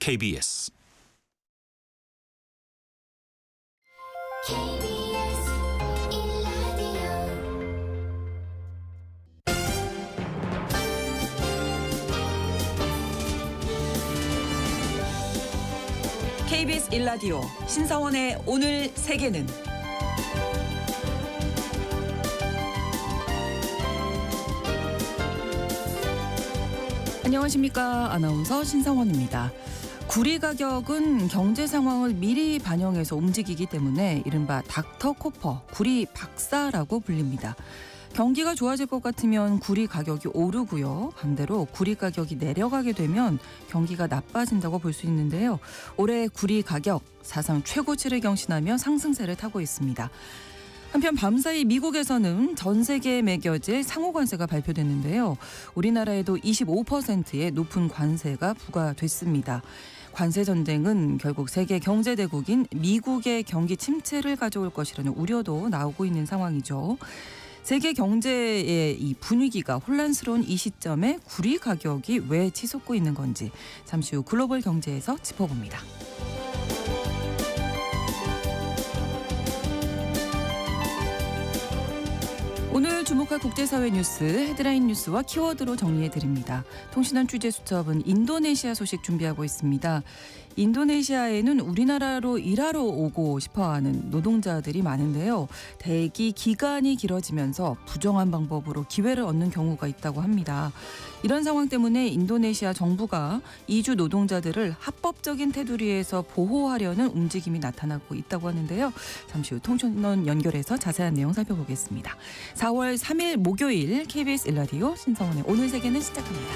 KBS KBS 1라디오 KBS 1라디오 신성원의 오늘 세계는 안녕하십니까. 아나운서 신성원입니다. 구리 가격은 경제 상황을 미리 반영해서 움직이기 때문에 이른바 닥터 코퍼, 구리 박사라고 불립니다. 경기가 좋아질 것 같으면 구리 가격이 오르고요. 반대로 구리 가격이 내려가게 되면 경기가 나빠진다고 볼 수 있는데요. 올해 구리 가격 사상 최고치를 경신하며 상승세를 타고 있습니다. 한편 밤사이 미국에서는 전 세계에 매겨질 상호관세가 발표됐는데요. 우리나라에도 25%의 높은 관세가 부과됐습니다. 관세 전쟁은 결국 세계 경제 대국인 미국의 경기 침체를 가져올 것이라는 우려도 나오고 있는 상황이죠. 세계 경제의 이 분위기가 혼란스러운 이 시점에 구리 가격이 왜 치솟고 있는 건지 잠시 후 글로벌 경제에서 짚어봅니다. 오늘 주목할 국제사회 뉴스 헤드라인 뉴스와 키워드로 정리해드립니다. 통신원 취재수첩은 인도네시아 소식 준비하고 있습니다. 인도네시아에는 우리나라로 일하러 오고 싶어하는 노동자들이 많은데요. 대기 기간이 길어지면서 부정한 방법으로 기회를 얻는 경우가 있다고 합니다. 이런 상황 때문에 인도네시아 정부가 이주 노동자들을 합법적인 테두리에서 보호하려는 움직임이 나타나고 있다고 하는데요. 잠시 후 통신원 연결해서 자세한 내용 살펴보겠습니다. 4월 3일 목요일 KBS 1라디오 신성원의 오늘 세계는 시작합니다.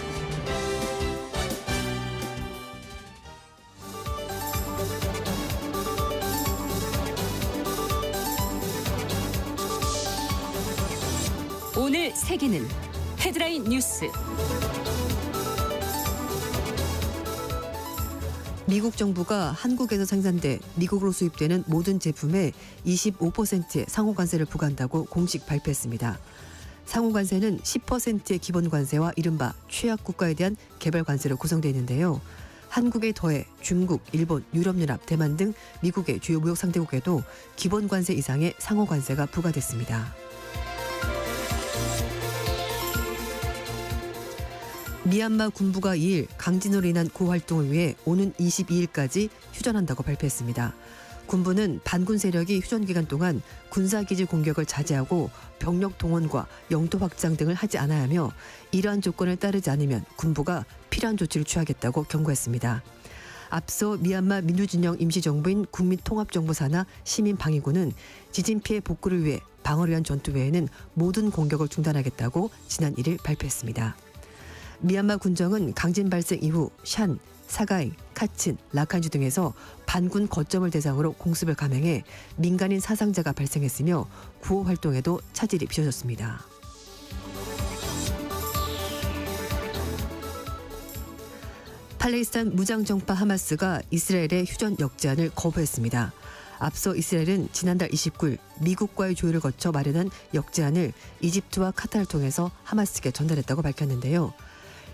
오늘 세계는 헤드라인 뉴스. 미국 정부가 한국에서 생산돼 미국으로 수입되는 모든 제품에 25%의 상호관세를 부과한다고 공식 발표했습니다. 상호관세는 10%의 기본관세와 이른바 최약국가에 대한 개별관세로 구성되어 있는데요. 한국에 더해 중국, 일본, 유럽연합, 대만 등 미국의 주요 무역 상대국에도 기본관세 이상의 상호관세가 부과됐습니다. 미얀마 군부가 2일 강진으로 인한 구호 활동을 위해 오는 22일까지 휴전한다고 발표했습니다. 군부는 반군 세력이 휴전 기간 동안 군사기지 공격을 자제하고 병력 동원과 영토 확장 등을 하지 않아야 하며 이러한 조건을 따르지 않으면 군부가 필요한 조치를 취하겠다고 경고했습니다. 앞서 미얀마 민주진영 임시정부인 국민통합정부사나 시민방위군은 지진 피해 복구를 위해 방어를 위한 전투 외에는 모든 공격을 중단하겠다고 지난 1일 발표했습니다. 미얀마 군정은 강진 발생 이후 샨, 사가잉, 카친, 라칸주 등에서 반군 거점을 대상으로 공습을 감행해 민간인 사상자가 발생했으며 구호 활동에도 차질이 빚어졌습니다. 팔레스타인 무장정파 하마스가 이스라엘의 휴전 역제안을 거부했습니다. 앞서 이스라엘은 지난달 29일 미국과의 조율을 거쳐 마련한 역제안을 이집트와 카타르를 통해서 하마스에게 전달했다고 밝혔는데요.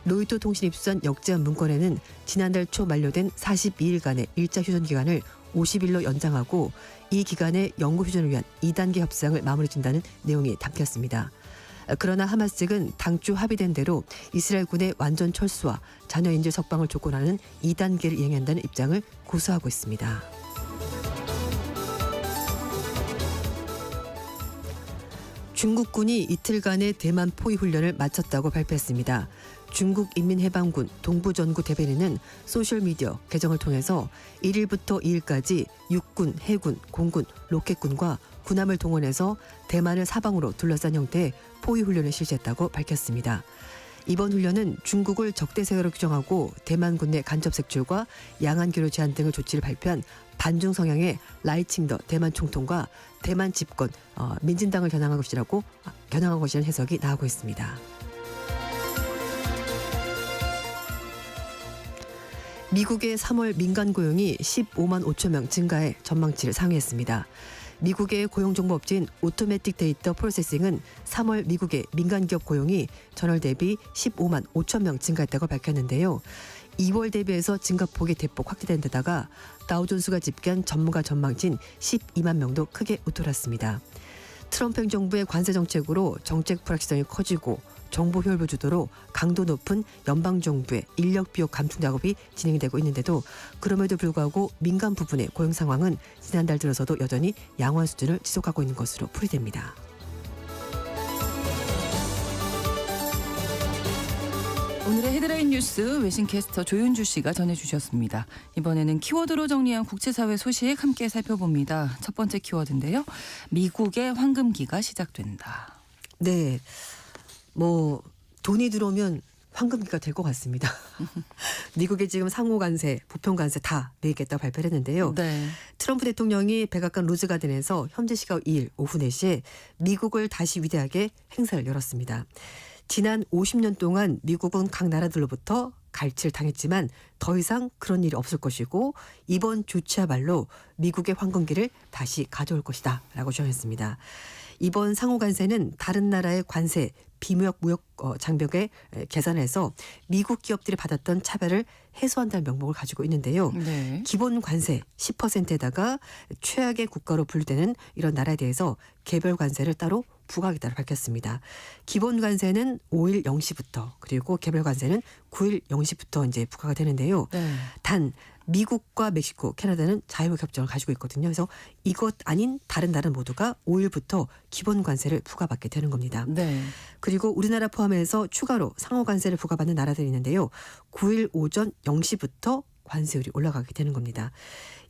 로이터 통신이 입수한 역제안 문건에는 지난달 초 만료된 42일간의 1차 휴전 기간을 50일로 연장하고 이 기간에 영구 휴전을 위한 2단계 협상을 마무리 진다는 내용이 담겼습니다. 그러나 하마스 측은 당초 합의된 대로 이스라엘 군의 완전 철수와 자녀 인질 석방을 조건하는 2단계를 이행한다는 입장을 고수하고 있습니다. 중국군이 이틀간의 대만 포위 훈련을 마쳤다고 발표했습니다. 중국 인민해방군 동부전구 대변인은 소셜미디어 계정을 통해서 1일부터 2일까지 육군, 해군, 공군, 로켓군과 군함을 동원해서 대만을 사방으로 둘러싼 형태의 포위 훈련을 실시했다고 밝혔습니다. 이번 훈련은 중국을 적대 세력으로 규정하고 대만군 내 간접 색출과 양안 교류 제한 등을 조치를 발표한 반중 성향의 라이칭더 대만 총통과 대만 집권 민진당을 겨냥한 것이라는 해석이 나오고 있습니다. 미국의 3월 민간 고용이 15만 5천 명 증가해 전망치를 상회했습니다. 미국의 고용정보업체인 오토매틱 데이터 프로세싱은 3월 미국의 민간기업 고용이 전월 대비 15만 5천 명 증가했다고 밝혔는데요. 2월 대비해서 증가폭이 대폭 확대된 데다가 다우존스가 집계한 전문가 전망치인 12만 명도 크게 웃돌았습니다. 트럼프 행정부의 관세 정책으로 정책 불확실성이 커지고 정보 효율부 주도로 강도 높은 연방정부의 인력 비용 감축 작업이 진행되고 있는데도 그럼에도 불구하고 민간 부분의 고용 상황은 지난달 들어서도 여전히 양호한 수준을 지속하고 있는 것으로 풀이됩니다. 오늘의 헤드라인 뉴스 외신캐스터 조윤주 씨가 전해주셨습니다. 이번에는 키워드로 정리한 국제사회 소식 함께 살펴봅니다. 첫 번째 키워드인데요. 미국의 황금기가 시작된다. 네, 돈이 들어오면 황금기가 될 것 같습니다. 미국이 지금 상호관세, 보편관세 다 매기겠다고 발표를 했는데요. 네. 트럼프 대통령이 백악관 로즈가든에서 현지 시각 2일 오후 4시에 미국을 다시 위대하게 행사를 열었습니다. 지난 50년 동안 미국은 각 나라들로부터 갈취를 당했지만 더 이상 그런 일이 없을 것이고 이번 조치야말로 미국의 황금기를 다시 가져올 것이다 라고 주장했습니다. 이번 상호관세는 다른 나라의 관세, 비무역 무역 장벽에 계산해서 미국 기업들이 받았던 차별을 해소한다는 명목을 가지고 있는데요. 네. 기본 관세 10%에다가 최악의 국가로 분류되는 이런 나라에 대해서 개별 관세를 따로 부과하겠다고 밝혔습니다. 기본 관세는 5일 0시부터 그리고 개별 관세는 9일 0시부터 이제 부과가 되는데요. 네. 단 미국과 멕시코, 캐나다는 자유무역 협정을 가지고 있거든요. 그래서 이것 아닌 다른 나라 모두가 5일부터 기본 관세를 부과받게 되는 겁니다. 네. 그리고 우리나라 포함해서 추가로 상호 관세를 부과받는 나라들이 있는데요. 9일 오전 0시부터 관세율이 올라가게 되는 겁니다.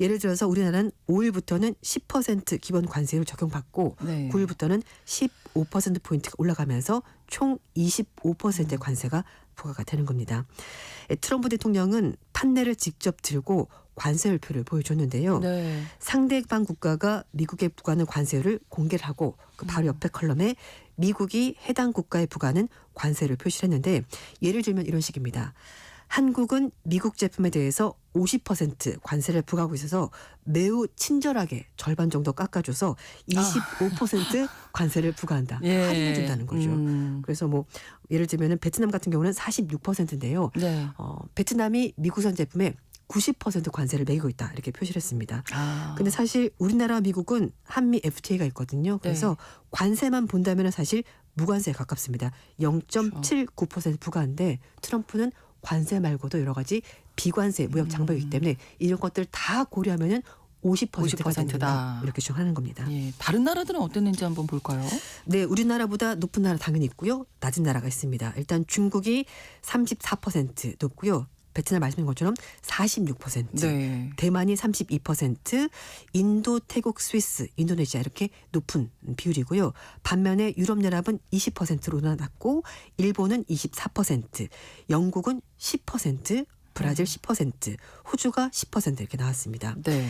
예를 들어서 우리나라는 5일부터는 10% 기본 관세율 적용받고 네. 9일부터는 15%포인트가 올라가면서 총 25%의 관세가 부과가 되는 겁니다. 트럼프 대통령은 판례를 직접 들고 관세율표를 보여줬는데요. 네. 상대방 국가가 미국에 부과하는 관세율을 공개를 하고 그 바로 옆에 컬럼에 미국이 해당 국가에 부과하는 관세를 표시를 했는데 예를 들면 이런 식입니다. 한국은 미국 제품에 대해서 50% 관세를 부과하고 있어서 매우 친절하게 절반 정도 깎아줘서 25% 관세를 부과한다. 예. 할인해 준다는 거죠. 그래서 예를 들면 베트남 같은 경우는 46%인데요. 네. 베트남이 미국산 제품에 90% 관세를 매기고 있다 이렇게 표시를 했습니다. 근데 사실 우리나라와 미국은 한미 FTA가 있거든요. 그래서 관세만 본다면 사실 무관세에 가깝습니다. 0.79% 부과인데 트럼프는 관세 말고도 여러 가지 비관세 무역 장벽이기 때문에 이런 것들 다 고려하면은 50%가 된다 이렇게 주장하는 겁니다. 예. 다른 나라들은 어땠는지 한번 볼까요? 네, 우리나라보다 높은 나라 당연히 있고요. 낮은 나라가 있습니다. 일단 중국이 34% 높고요. 베트남 말씀인 것처럼 46%, 네. 대만이 32%, 인도, 태국, 스위스, 인도네시아 이렇게 높은 비율이고요. 반면에 유럽연합은 20%로 낮고 일본은 24%, 영국은 10%, 브라질 10%, 호주가 10% 이렇게 나왔습니다. 네.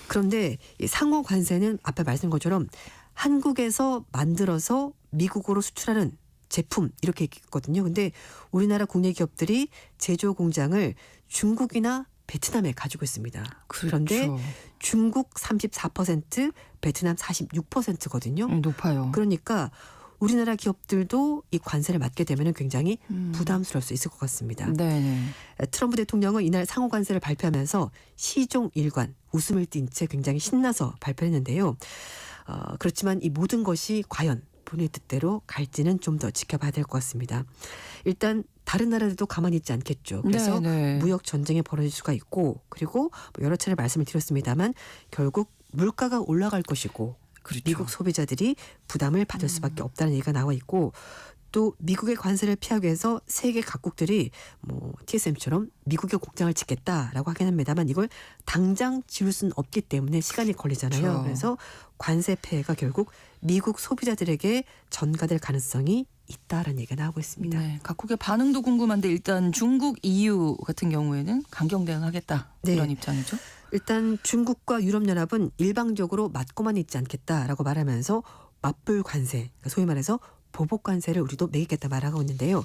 그런데 이 상호 관세는 앞에 말씀드린 것처럼 한국에서 만들어서 미국으로 수출하는 제품 이렇게 있거든요. 근데 우리나라 국내 기업들이 제조 공장을 중국이나 베트남에 가지고 있습니다. 그런데 중국 34%, 베트남 46%거든요. 높아요. 그러니까 우리나라 기업들도 이 관세를 맞게 되면 굉장히 부담스러울 수 있을 것 같습니다. 네. 트럼프 대통령은 이날 상호 관세를 발표하면서 시종 일관 웃음을 띤 채 굉장히 신나서 발표했는데요. 그렇지만 이 모든 것이 과연 본인의 뜻대로 갈지는 좀 더 지켜봐야 될 것 같습니다. 일단 다른 나라들도 가만히 있지 않겠죠. 그래서 무역 전쟁이 벌어질 수가 있고 그리고 여러 차례 말씀을 드렸습니다만 결국 물가가 올라갈 것이고 그렇죠. 미국 소비자들이 부담을 받을 수밖에 없다는 얘기가 나와 있고 또 미국의 관세를 피하기 위해서 세계 각국들이 TSM처럼 미국의 공장을 짓겠다라고 하긴 합니다만 이걸 당장 지을 수는 없기 때문에 시간이 걸리잖아요. 그렇죠. 그래서 관세 폐해가 결국 미국 소비자들에게 전가될 가능성이 있다라는 얘기가 나오고 있습니다. 네, 각국의 반응도 궁금한데 일단 중국, EU 같은 경우에는 강경 대응하겠다 이런 입장이죠. 일단 중국과 유럽연합은 일방적으로 맞고만 있지 않겠다라고 말하면서 맞불 관세, 그러니까 소위 말해서 보복 관세를 우리도 매기겠다 말하고 있는데요.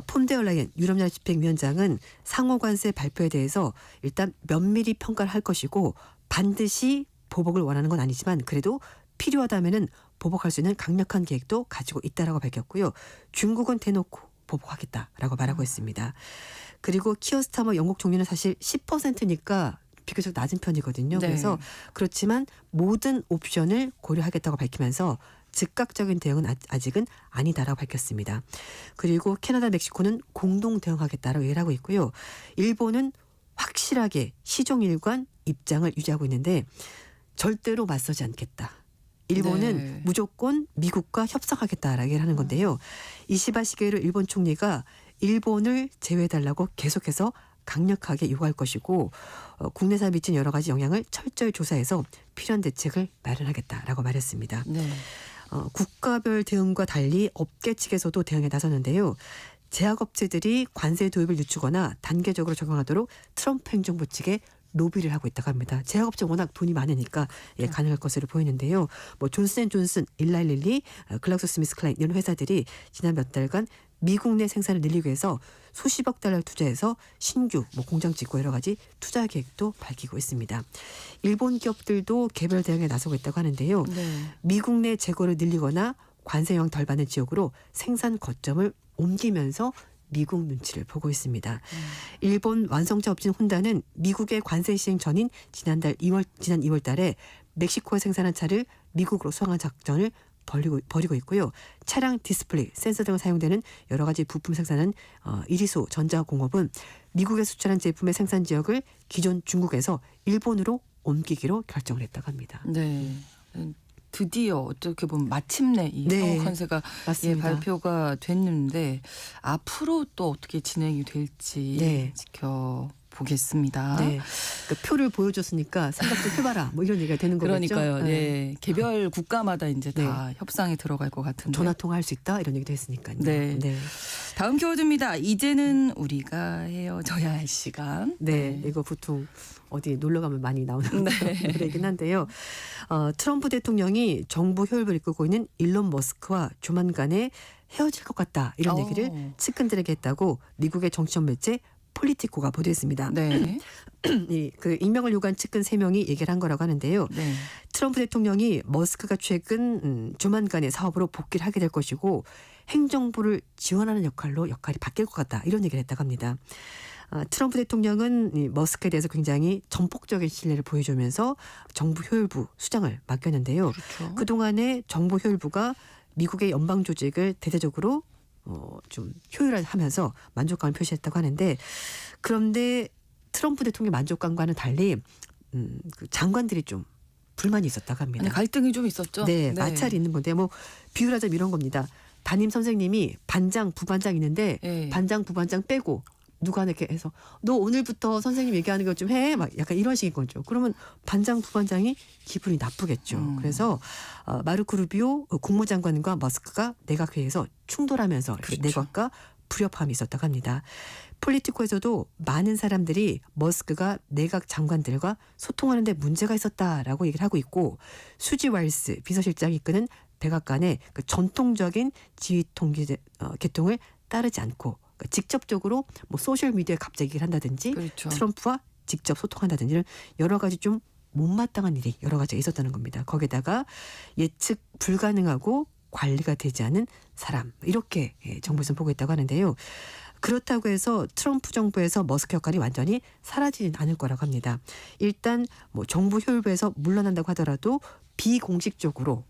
폰데얼라이엔 유럽연합 집행위원장은 상호 관세 발표에 대해서 일단 면밀히 평가를 할 것이고 반드시 보복을 원하는 건 아니지만 그래도 필요하다면은 보복할 수 있는 강력한 계획도 가지고 있다라고 밝혔고요. 중국은 대놓고 보복하겠다라고 말하고 있습니다. 그리고 키어스타머 영국 총리는 사실 10%니까 비교적 낮은 편이거든요. 네. 그래서 그렇지만 모든 옵션을 고려하겠다고 밝히면서 즉각적인 대응은 아직은 아니다라고 밝혔습니다. 그리고 캐나다, 멕시코는 공동 대응하겠다라고 얘기를 하고 있고요. 일본은 확실하게 시종일관 입장을 유지하고 있는데 절대로 맞서지 않겠다. 일본은 네. 무조건 미국과 협상하겠다라고 얘기를 하는 건데요. 이시바 시게루 일본 총리가 일본을 제외해달라고 계속해서 강력하게 요구할 것이고 국내사에 미친 여러 가지 영향을 철저히 조사해서 필요한 대책을 마련하겠다라고 말했습니다. 네. 국가별 대응과 달리 업계 측에서도 대응에 나섰는데요. 제약업체들이 관세 도입을 늦추거나 단계적으로 적용하도록 트럼프 행정부 측에 로비를 하고 있다고 합니다. 제약업체 워낙 돈이 많으니까 가능할 것으로 보이는데요. 뭐 존슨앤존슨, 일라일릴리, 글락소스미스클라인 이런 회사들이 지난 몇 달간 미국 내 생산을 늘리기 위해서 수십억 달러를 투자해서 신규 공장 짓고 여러 가지 투자 계획도 밝히고 있습니다. 일본 기업들도 개별 대응에 나서고 있다고 하는데요. 네. 미국 내 재고를 늘리거나 관세 영향 덜 받는 지역으로 생산 거점을 옮기면서 미국 눈치를 보고 있습니다. 일본 완성차 업체 혼다는 미국의 관세 시행 전인 지난 2월 달에 멕시코에 생산한 차를 미국으로 수송한 작전을 벌이고 있고요. 차량 디스플레이, 센서 등을 사용되는 여러 가지 부품 생산은 이리소 전자공업은 미국에 수출한 제품의 생산 지역을 기존 중국에서 일본으로 옮기기로 결정을 했다고 합니다. 네. 드디어 어떻게 보면 마침내 이 네, 상호 관세가 맞습니다. 발표가 됐는데 앞으로 또 어떻게 진행이 될지 네. 지켜보겠습니다. 네. 그러니까 표를 보여줬으니까 생각 좀 해봐라. 뭐 이런 얘기가 되는 거겠죠. 그러니까요. 네. 개별 국가마다 이제 다 협상에 들어갈 것 같은데. 전화 통화할 수 있다 이런 얘기도 했으니까요. 네. 다음 키워드입니다. 이제는 우리가 헤어져야 할 시간. 네, 이거 보통 어디 놀러 가면 많이 나오는 노래이긴 한데요. 트럼프 대통령이 정부 효율을 이끌고 있는 일론 머스크와 조만간에 헤어질 것 같다 이런 얘기를 측근들에게 했다고 미국의 정치적 매체 폴리티코가 보도했습니다. 네. 그 익명을 요구한 측근 3명이 얘기를 한 거라고 하는데요. 네. 트럼프 대통령이 머스크가 최근 조만간에 사업으로 복귀를 하게 될 것이고 행정부를 지원하는 역할이 바뀔 것 같다 이런 얘기를 했다고 합니다. 트럼프 대통령은 이 머스크에 대해서 굉장히 전폭적인 신뢰를 보여주면서 정부 효율부 수장을 맡겼는데요. 그렇죠. 그동안에 정부 효율부가 미국의 연방 조직을 대대적으로 좀 효율화하면서 만족감을 표시했다고 하는데 그런데 트럼프 대통령 만족감과는 달리 그 장관들이 좀 불만이 있었다고 합니다. 아니, 갈등이 좀 있었죠. 네, 마찰이 있는 건데 뭐 비유하자면 이런 겁니다. 담임 선생님이 반장, 부반장 있는데 네. 반장, 부반장 빼고 누가 이렇게 해서 너 오늘부터 선생님 얘기하는 거 좀 해. 막 약간 이런 식인 거죠. 그러면 반장, 부반장이 기분이 나쁘겠죠. 그래서 마르코 루비오 국무장관과 머스크가 내각회의에서 충돌하면서 그렇죠. 내각과 불협화음이 있었다고 합니다. 폴리티코에서도 많은 사람들이 머스크가 내각 장관들과 소통하는 데 문제가 있었다라고 얘기를 하고 있고 수지 왈스 비서실장이 이끄는 백악관의 그 전통적인 지휘 계통을 따르지 않고 그러니까 직접적으로 뭐 소셜 미디어에 갑자기 얘기를 한다든지 그렇죠. 트럼프와 직접 소통한다든지 이런 여러 가지 좀 못마땅한 일이 여러 가지가 있었다는 겁니다. 거기다가 예측 불가능하고 관리가 되지 않은 사람 이렇게 정부에서 보고 있다고 하는데요. 그렇다고 해서 트럼프 정부에서 머스크 역할이 완전히 사라지진 않을 거라고 합니다. 일단 뭐 정부 효율부에서 물러난다고 하더라도 비공식적으로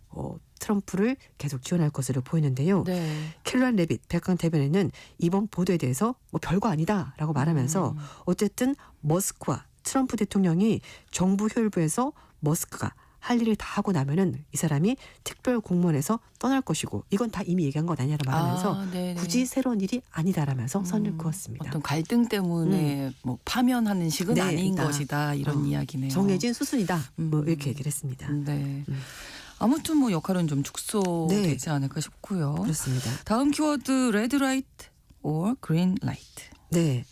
트럼프를 계속 지원할 것으로 보이는데요. 네. 켈런 레빗 백악관 대변인은 이번 보도에 대해서 뭐 별거 아니다라고 말하면서 어쨌든 머스크와 트럼프 대통령이 정부 효율부에서 머스크가 할 일을 다 하고 나면은 이 사람이 특별 공무원에서 떠날 것이고 이건 다 이미 얘기한 것 아니냐고 말하면서 굳이 새로운 일이 아니다라면서 선을 그었습니다. 어떤 갈등 때문에 뭐 파면하는 식은 네, 아닌 나. 것이다 이런 이야기네요. 정해진 수순이다. 뭐 이렇게 얘기를 했습니다. 네. 아무튼 뭐 역할은 좀 축소되지 않을까 싶고요. 그렇습니다. 다음 키워드 레드 라이트 or green 라이트. 네.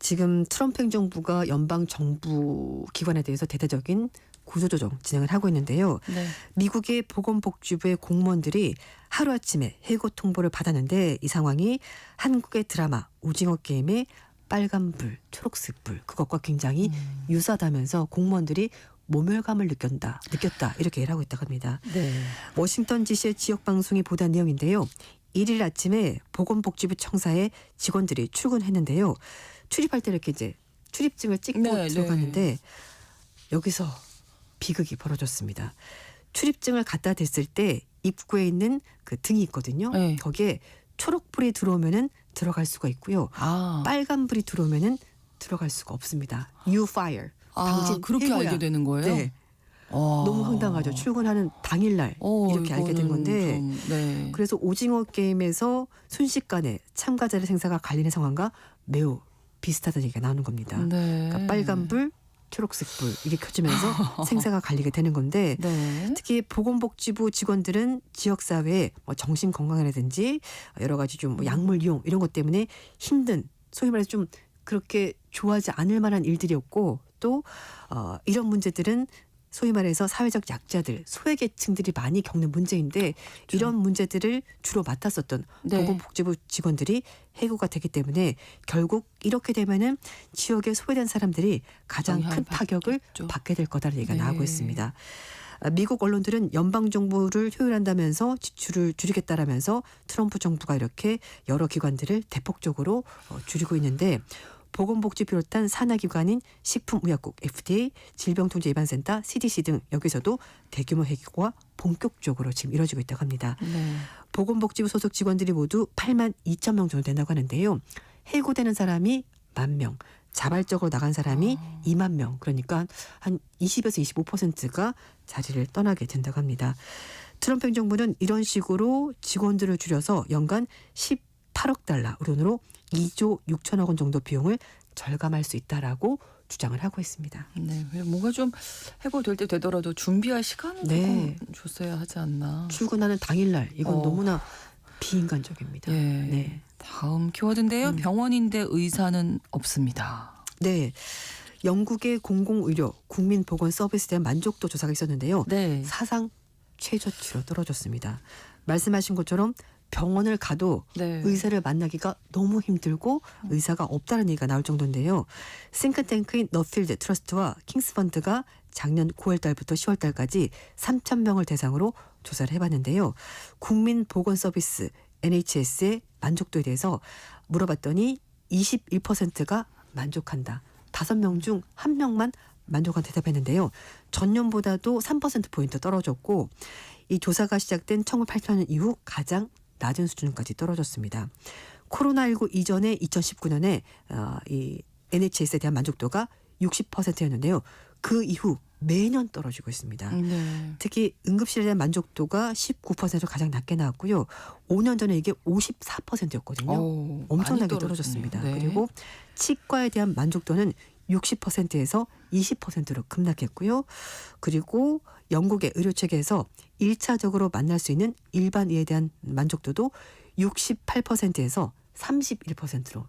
지금 트럼프 행정부가 연방 정부 기관에 대해서 대대적인 구조조정 진행을 하고 있는데요. 네. 미국의 보건복지부의 공무원들이 하루아침에 해고 통보를 받았는데 이 상황이 한국의 드라마 오징어 게임의 빨간불, 초록색불 그것과 굉장히 유사하다면서 공무원들이 모멸감을 느꼈다 이렇게 얘기를 하고 있다고 합니다. 네. 워싱턴 DC의 지역 방송이 보도한 내용인데요. 1일 아침에 보건복지부 청사에 직원들이 출근했는데요. 출입할 때 이렇게 이제 출입증을 찍고 네, 들어갔는데 여기서 비극이 벌어졌습니다. 출입증을 갖다 댔을 때 입구에 있는 그 등이 있거든요. 네. 거기에 초록불이 들어오면은 들어갈 수가 있고요. 아, 빨간불이 들어오면은 들어갈 수가 없습니다. You fire. 당신 그렇게 해고야. 알게 되는 거예요? 네. 아. 너무 황당하죠. 출근하는 당일날 이렇게 알게 된 이거는 건데 좀, 네. 그래서 오징어 게임에서 순식간에 참가자의 생사가 갈리는 상황과 매우 비슷하다는 얘기가 나오는 겁니다. 네. 그러니까 빨간불, 초록색불 이게 켜지면서 생사가 갈리게 되는 건데 네. 특히 보건복지부 직원들은 지역사회에 뭐 정신건강이라든지 여러 가지 좀 뭐 약물 이용 이런 것 때문에 힘든 소위 말해서 좀 그렇게 좋아하지 않을 만한 일들이었고 또 이런 문제들은 소위 말해서 사회적 약자들, 소외계층들이 많이 겪는 문제인데 이런 문제들을 주로 맡았었던 네. 보건복지부 직원들이 해고가 되기 때문에 결국 이렇게 되면은 지역에 소외된 사람들이 가장 영향을 큰 타격을 받겠죠. 받게 될 거다라는 얘기가 네. 나오고 있습니다. 미국 언론들은 연방정부를 효율한다면서 지출을 줄이겠다라면서 트럼프 정부가 이렇게 여러 기관들을 대폭적으로 줄이고 있는데 보건복지 비롯한 산하기관인 식품의약국 FDA, 질병통제예방센터 CDC 등 여기서도 대규모 해고가 본격적으로 지금 이뤄지고 있다고 합니다. 네. 보건복지부 소속 직원들이 모두 8만 2천 명 정도 된다고 하는데요. 해고되는 사람이 10,000명, 자발적으로 나간 사람이 2만 명, 그러니까 한 20에서 25%가 자리를 떠나게 된다고 합니다. 트럼프 행정부는 이런 식으로 직원들을 줄여서 연간 18억 달러, 우리 돈으로 2조 6천억 원 정도 비용을 절감할 수 있다라고 주장을 하고 있습니다. 네. 뭔가 좀 해고될 때 되더라도 준비할 시간을 네. 조금 줬어야 하지 않나. 출근하는 당일날 이건 너무나 비인간적입니다. 예. 네. 다음 키워드인데요. 병원인데 의사는 없습니다. 네. 영국의 공공의료 국민보건서비스에 대한 만족도 조사가 있었는데요. 네. 사상 최저치로 떨어졌습니다. 말씀하신 것처럼 병원을 가도 네. 의사를 만나기가 너무 힘들고 의사가 없다는 얘기가 나올 정도인데요. 싱크탱크인 너필드 트러스트와 킹스펀드가 작년 9월 달부터 10월 달까지 3,000명을 대상으로 조사를 해봤는데요. 국민보건서비스 NHS의 만족도에 대해서 물어봤더니 21%가 만족한다. 5명 중 1명만 만족한 대답했는데요. 전년보다도 3%포인트 떨어졌고 이 조사가 시작된 1988년 이후 가장 낮은 수준까지 떨어졌습니다. 코로나19 이전에 2019년에 이 NHS에 대한 만족도가 60%였는데요. 그 이후 매년 떨어지고 있습니다. 네. 특히 응급실에 대한 만족도가 19%로 가장 낮게 나왔고요. 5년 전에 이게 54%였거든요. 엄청나게 떨어졌습니다. 네. 그리고 치과에 대한 만족도는 60%에서 20%로 급락했고요. 그리고 영국의 의료체계에서 1차적으로 만날 수 있는 일반 의에 대한 만족도도 68%에서 31%로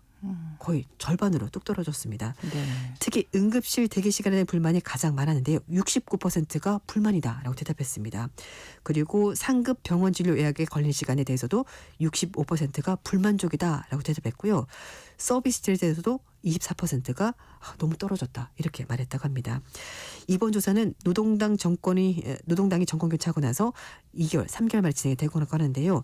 거의 절반으로 뚝 떨어졌습니다. 네. 특히 응급실 대기 시간에 대한 불만이 가장 많았는데요. 69%가 불만이다라고 대답했습니다. 그리고 상급 병원 진료 예약에 걸린 시간에 대해서도 65%가 불만족이다라고 대답했고요. 서비스에 대해서도 24%가 너무 떨어졌다 이렇게 말했다고 합니다. 이번 조사는 노동당이 정권 교체하고 나서 2개월, 3개월 만에 진행이 되고 하는데요.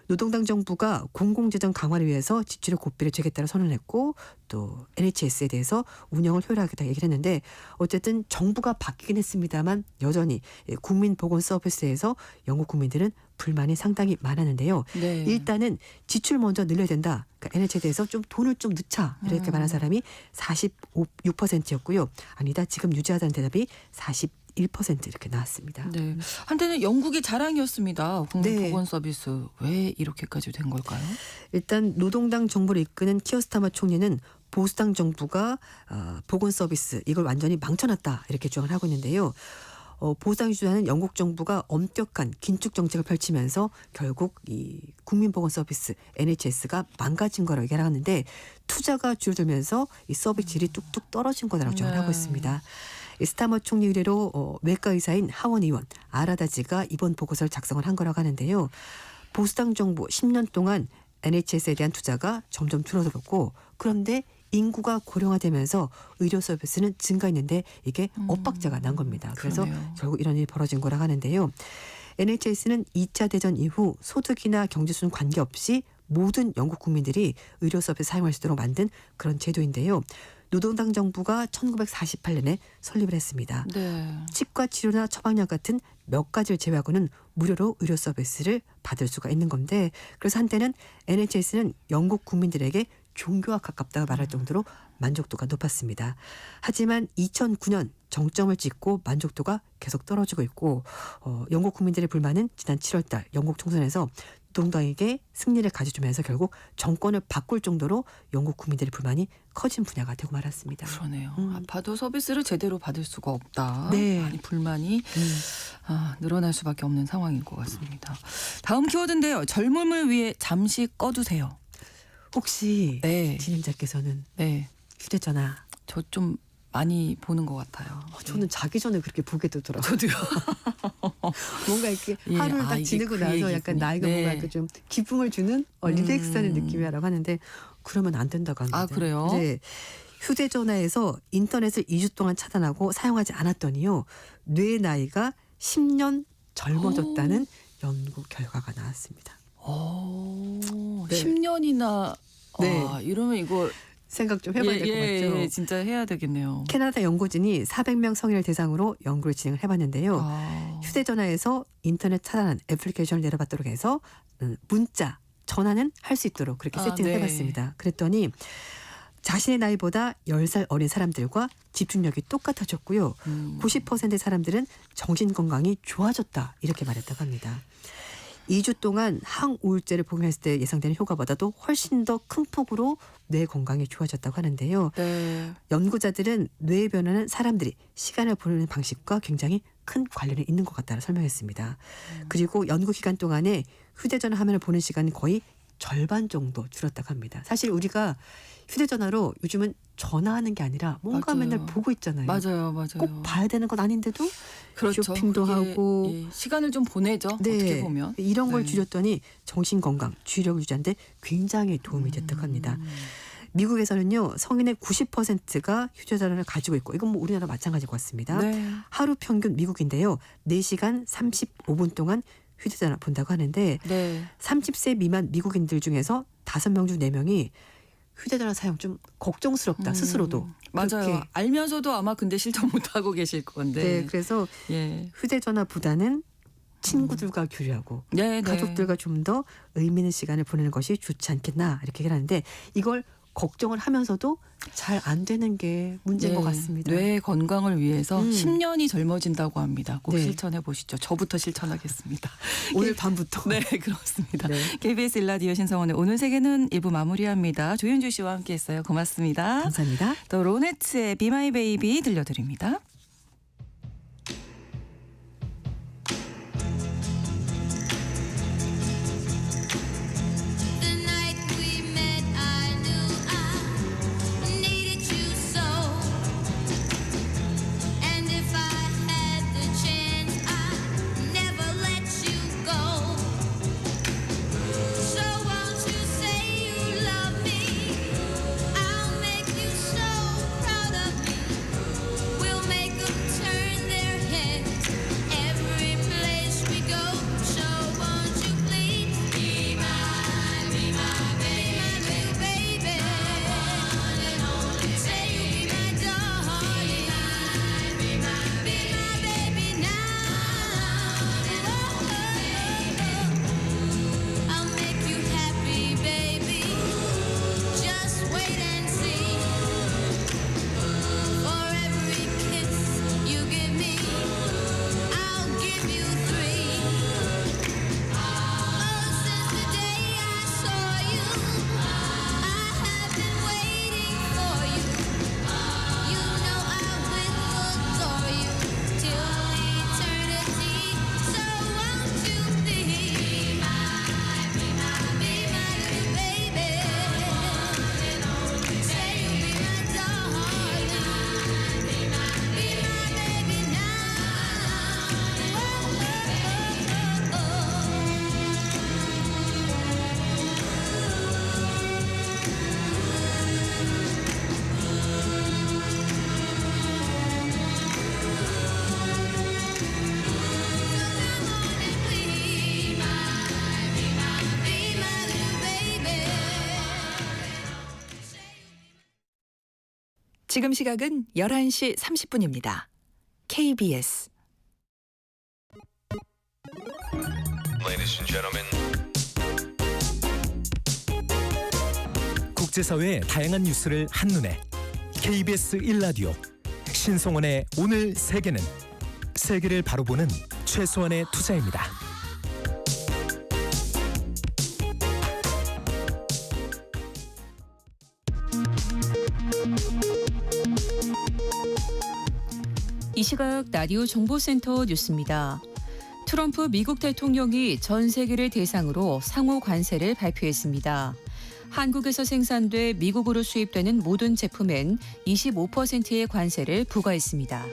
노동당 정부가 공공재정 강화를 위해서 지출의 고삐를 재겠다고 선언했고 또 NHS에 대해서 운영을 효율하겠다 얘기를 했는데 어쨌든 정부가 바뀌긴 했습니다만 여전히 국민보건서비스에서 영국 국민들은 불만이 상당히 많았는데요. 네. 일단은 지출 먼저 늘려야 된다. 그러니까 NHS에 대해서 좀 돈을 좀 넣자 이렇게 말한 사람이 46%였고요. 아니다. 지금 유지하자는 대답이 41% 이렇게 나왔습니다. 네. 한때는 영국의 자랑이었습니다. 네. 국민보건 서비스. 왜 이렇게까지 된 걸까요? 일단 노동당 정부를 이끄는 키어스타마 총리는 보수당 정부가 보건 서비스 이걸 완전히 망쳐놨다 이렇게 주장을 하고 있는데요. 보수당이 주장하는 영국 정부가 엄격한 긴축 정책을 펼치면서 결국 이 국민보건 서비스 NHS가 망가진 거라고 얘기를 하는데 투자가 줄어들면서 이 서비스 질이 뚝뚝 떨어진 거다라고 주장을 하고 있습니다. 이 스타머 총리 의뢰로 외과 의사인 하원 의원 아라다지가 이번 보고서를 작성을 한 거라고 하는데요. 보수당 정부 10년 동안 NHS에 대한 투자가 점점 줄어들었고 그런데 인구가 고령화되면서 의료 서비스는 증가했는데 이게 엇박자가 난 겁니다. 그래서 그러네요. 결국 이런 일이 벌어진 거라고 하는데요. NHS는 2차 대전 이후 소득이나 경제수준 관계없이 모든 영국 국민들이 의료 서비스 사용할 수 있도록 만든 그런 제도인데요. 노동당 정부가 1948년에 설립을 했습니다. 네. 치과 치료나 처방약 같은 몇 가지를 제외하고는 무료로 의료 서비스를 받을 수가 있는 건데, 그래서 한때는 NHS는 영국 국민들에게 종교와 가깝다고 말할 정도로 만족도가 높았습니다. 하지만 2009년 정점을 찍고 만족도가 계속 떨어지고 있고, 영국 국민들의 불만은 지난 7월달 영국 총선에서 노동당에게 승리를 가져주면서 결국 정권을 바꿀 정도로 영국 국민들의 불만이 커진 분야가 되고 말았습니다. 그러네요. 아파도 서비스를 제대로 받을 수가 없다. 네. 많이 불만이 늘어날 수밖에 없는 상황인 것 같습니다. 다음 키워드인데요. 젊음을 위해 잠시 꺼두세요. 혹시 네. 진행자께서는 네. 휴대전화 저 좀 많이 보는 것 같아요. 저는 자기 전에 그렇게 보게 되더라고요. 저도요. 뭔가 이렇게 예, 하루를 딱 이게 지내고 그 나서 약간 얘기군요. 나이가 네. 뭔가 좀 기쁨을 주는 리렉스하는 느낌이라고 하는데 그러면 안 된다고 합니다. 아, 그래요? 네. 휴대전화에서 인터넷을 2주 동안 차단하고 사용하지 않았더니요. 뇌 나이가 10년 젊어졌다는 연구 결과가 나왔습니다. 네. 10년이나 네. 이러면 이거 생각 좀 해봐야 될 것 같죠. 예, 진짜 해야 되겠네요. 캐나다 연구진이 400명 성인을 대상으로 연구를 진행을 해봤는데요. 아. 휴대전화에서 인터넷 차단한 애플리케이션을 내려받도록 해서 문자, 전화는 할 수 있도록 그렇게 세팅을 네. 해봤습니다. 그랬더니 자신의 나이보다 10살 어린 사람들과 집중력이 똑같아졌고요. 90%의 사람들은 정신건강이 좋아졌다 이렇게 말했다고 합니다. 2주 동안 항우울제를 복용했을 때 예상되는 효과보다도 훨씬 더 큰 폭으로 뇌 건강이 좋아졌다고 하는데요. 네. 연구자들은 뇌의 변화는 사람들이 시간을 보내는 방식과 굉장히 큰 관련이 있는 것 같다고 설명했습니다. 그리고 연구 기간 동안에 휴대전화 화면을 보는 시간이 거의 절반 정도 줄었다고 합니다. 사실 우리가 휴대전화로 요즘은 전화하는 게 아니라 뭔가 맞아요. 맨날 보고 있잖아요. 맞아요. 꼭 봐야 되는 건 아닌데도 그렇죠. 쇼핑도 그게, 하고 예, 시간을 좀 보내죠. 어떻게 보면. 이런 걸 네. 줄였더니 정신건강, 주의력을 유지하는데 굉장히 도움이 됐다고 합니다. 미국에서는요. 성인의 90%가 휴대전화를 가지고 있고 이건 뭐 우리나라 마찬가지일 것 같습니다. 네. 하루 평균 미국인데요. 4시간 35분 동안 휴대전화 본다고 하는데 네. 30세 미만 미국인들 중에서 5명 중 4명이 휴대전화 사용 좀 걱정스럽다 스스로도. 맞아요. 그렇게. 알면서도 아마 근데 실천 못 하고 계실 건데. 네, 그래서 예. 휴대전화보다는 친구들과 교류하고 네, 네. 가족들과 좀 더 의미 있는 시간을 보내는 것이 좋지 않겠나 이렇게 얘기를 하는데 이걸 걱정을 하면서도 잘 안 되는 게 문제인 것 같습니다. 뇌 건강을 위해서 10년이 젊어진다고 합니다. 꼭 네. 실천해 보시죠. 저부터 실천하겠습니다. 오늘 밤부터. 네, 그렇습니다. 네. KBS 일라디오 신성원의 오늘 세계는 1부 마무리합니다. 조윤주 씨와 함께했어요. 고맙습니다. 감사합니다. 또 로네츠의 Be My Baby 들려드립니다. The night we met, I knew I needed you so. And if I had the chance, I'd never let you go. So won't you say you love me? I'll make you so proud of me. We'll make 지금 시각은 11시 30분입니다. KBS Ladies and gentlemen. 국제사회의 다양한 뉴스를 한눈에 KBS 1라디오 신성원의 오늘 세계는 세계를 바로 보는 최소한의 투자입니다. 이 시각 라디오 정보센터 뉴스입니다. 트럼프 미국 대통령이 전 세계를 대상으로 상호 관세를 발표했습니다. 한국에서 생산돼 미국으로 수입되는 모든 제품엔 25%의 관세를 부과했습니다.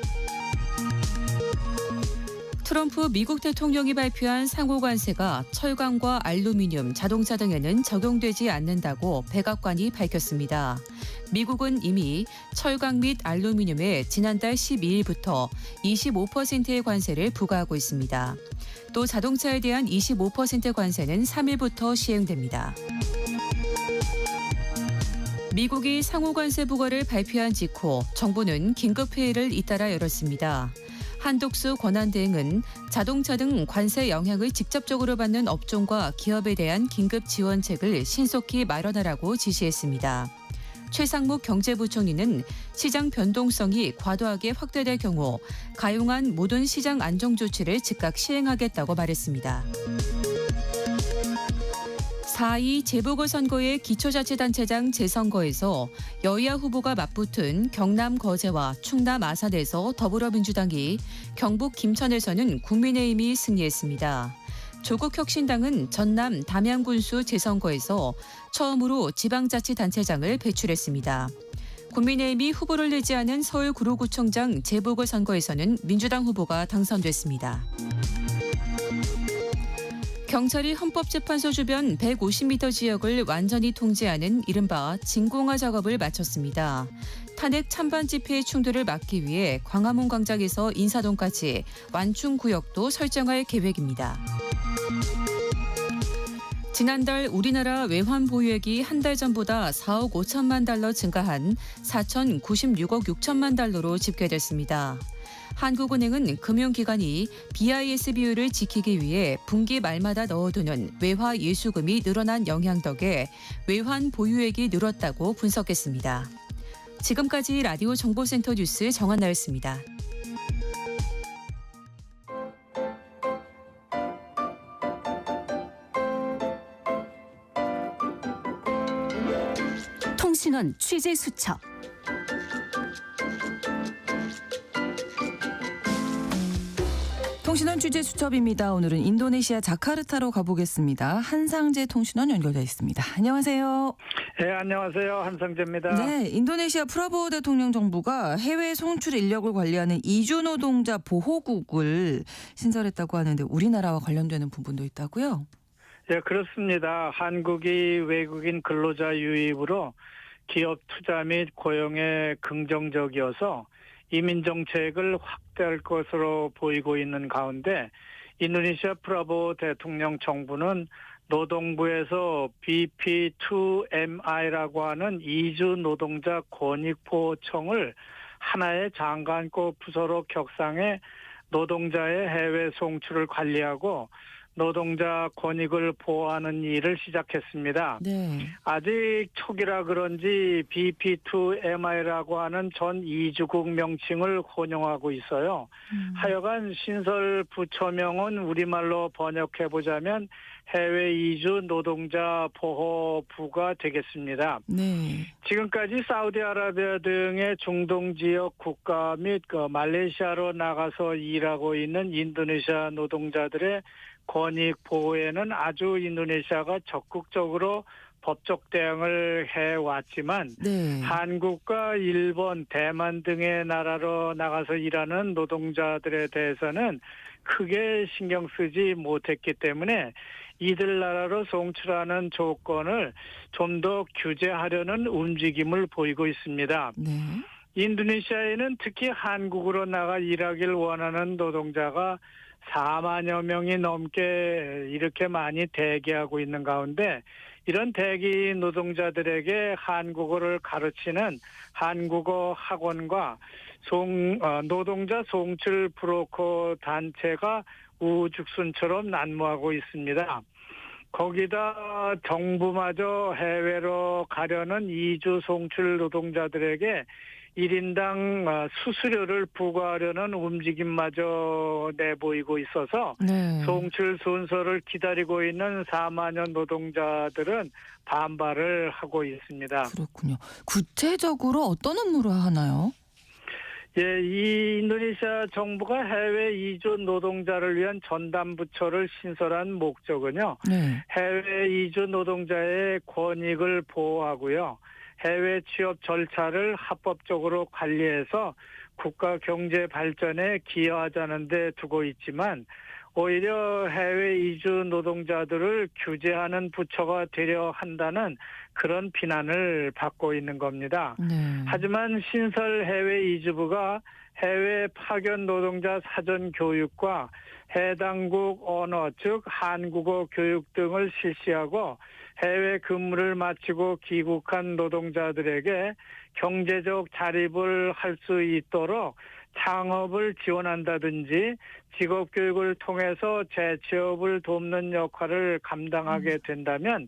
트럼프 미국 대통령이 발표한 상호 관세가 철강과 알루미늄, 자동차 등에는 적용되지 않는다고 백악관이 밝혔습니다. 미국은 이미 철강 및 알루미늄에 지난달 12일부터 25%의 관세를 부과하고 있습니다. 또 자동차에 대한 25% 관세는 3일부터 시행됩니다. 미국이 상호관세 부과를 발표한 직후 정부는 긴급회의를 잇따라 열었습니다. 한독수 권한대행은 자동차 등 관세 영향을 직접적으로 받는 업종과 기업에 대한 긴급 지원책을 신속히 마련하라고 지시했습니다. 최상목 경제부총리는 시장 변동성이 과도하게 확대될 경우 가용한 모든 시장 안정 조치를 즉각 시행하겠다고 말했습니다. 4.2 재보궐선거의 기초자치단체장 재선거에서 여야 후보가 맞붙은 경남 거제와 충남 아산에서 더불어민주당이 경북 김천에서는 국민의힘이 승리했습니다. 조국혁신당은 전남 담양군수 재선거에서 처음으로 지방자치단체장을 배출했습니다. 국민의힘이 후보를 내지 않은 서울 구로구청장 재보궐선거에서는 민주당 후보가 당선됐습니다. 경찰이 헌법재판소 주변 150m 지역을 완전히 통제하는 이른바 진공화 작업을 마쳤습니다. 탄핵 찬반 집회의 충돌을 막기 위해 광화문 광장에서 인사동까지 완충 구역도 설정할 계획입니다. 지난달 우리나라 외환 보유액이 한 달 전보다 4억 5천만 달러 증가한 4,096억 6천만 달러로 집계됐습니다. 한국은행은 금융기관이 BIS 비율을 지키기 위해 분기 말마다 넣어두는 외화 예수금이 늘어난 영향 덕에 외환 보유액이 늘었다고 분석했습니다. 지금까지 라디오 정보센터 뉴스 정한나였습니다. 통신원 취재 수첩. 통신원 취재 수첩입니다. 오늘은 인도네시아 자카르타로 가보겠습니다. 한상재 통신원 연결되어 있습니다. 안녕하세요. 네, 안녕하세요. 한상재입니다. 네, 인도네시아 프라보우 대통령 정부가 해외 송출 인력을 관리하는 이주 노동자 보호국을 신설했다고 하는데 우리나라와 관련되는 부분도 있다고요? 네, 그렇습니다. 한국이 외국인 근로자 유입으로 기업 투자 및 고용에 긍정적이어서 이민 정책을 확대할 것으로 보이고 있는 가운데 인도네시아 프라보우 대통령 정부는 노동부에서 BP2MI라고 하는 이주 노동자 권익보호청을 하나의 장관급 부서로 격상해 노동자의 해외 송출을 관리하고 노동자 권익을 보호하는 일을 시작했습니다. 네. 아직 초기라 그런지 BP2MI라고 하는 전 이주국 명칭을 혼용하고 있어요. 하여간 신설 부처명은 우리말로 번역해보자면 해외 이주 노동자 보호부가 되겠습니다. 네. 지금까지 사우디아라비아 등의 중동 지역 국가 및 말레이시아로 나가서 일하고 있는 인도네시아 노동자들의 권익 보호에는 아주 인도네시아가 적극적으로 법적 대응을 해왔지만 네. 한국과 일본, 대만 등의 나라로 나가서 일하는 노동자들에 대해서는 크게 신경 쓰지 못했기 때문에 이들 나라로 송출하는 조건을 좀 더 규제하려는 움직임을 보이고 있습니다. 네. 인도네시아에는 특히 한국으로 나가 일하길 원하는 노동자가 4만여 명이 넘게 이렇게 많이 대기하고 있는 가운데 이런 대기 노동자들에게 한국어를 가르치는 한국어 학원과 노동자 송출 브로커 단체가 우죽순처럼 난무하고 있습니다. 거기다 정부마저 해외로 가려는 이주 송출 노동자들에게 1인당 수수료를 부과하려는 움직임마저 내보이고 있어서 네. 송출 순서를 기다리고 있는 4만여 노동자들은 반발을 하고 있습니다. 그렇군요. 구체적으로 어떤 업무를 하나요? 예, 이 인도네시아 정부가 해외 이주 노동자를 위한 전담부처를 신설한 목적은요. 네. 해외 이주 노동자의 권익을 보호하고요. 해외 취업 절차를 합법적으로 관리해서 국가 경제 발전에 기여하자는 데 두고 있지만 오히려 해외 이주 노동자들을 규제하는 부처가 되려 한다는 그런 비난을 받고 있는 겁니다. 네. 하지만 신설 해외 이주부가 해외 파견 노동자 사전 교육과 해당국 언어 즉 한국어 교육 등을 실시하고 해외 근무를 마치고 귀국한 노동자들에게 경제적 자립을 할 수 있도록 창업을 지원한다든지 직업교육을 통해서 재취업을 돕는 역할을 감당하게 된다면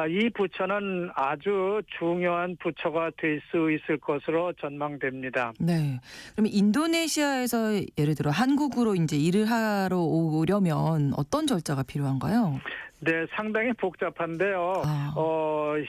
이 부처는 아주 중요한 부처가 될 수 있을 것으로 전망됩니다. 네. 그럼 인도네시아에서 예를 들어 한국으로 이제 일을 하러 오려면 어떤 절차가 필요한가요? 네, 상당히 복잡한데요.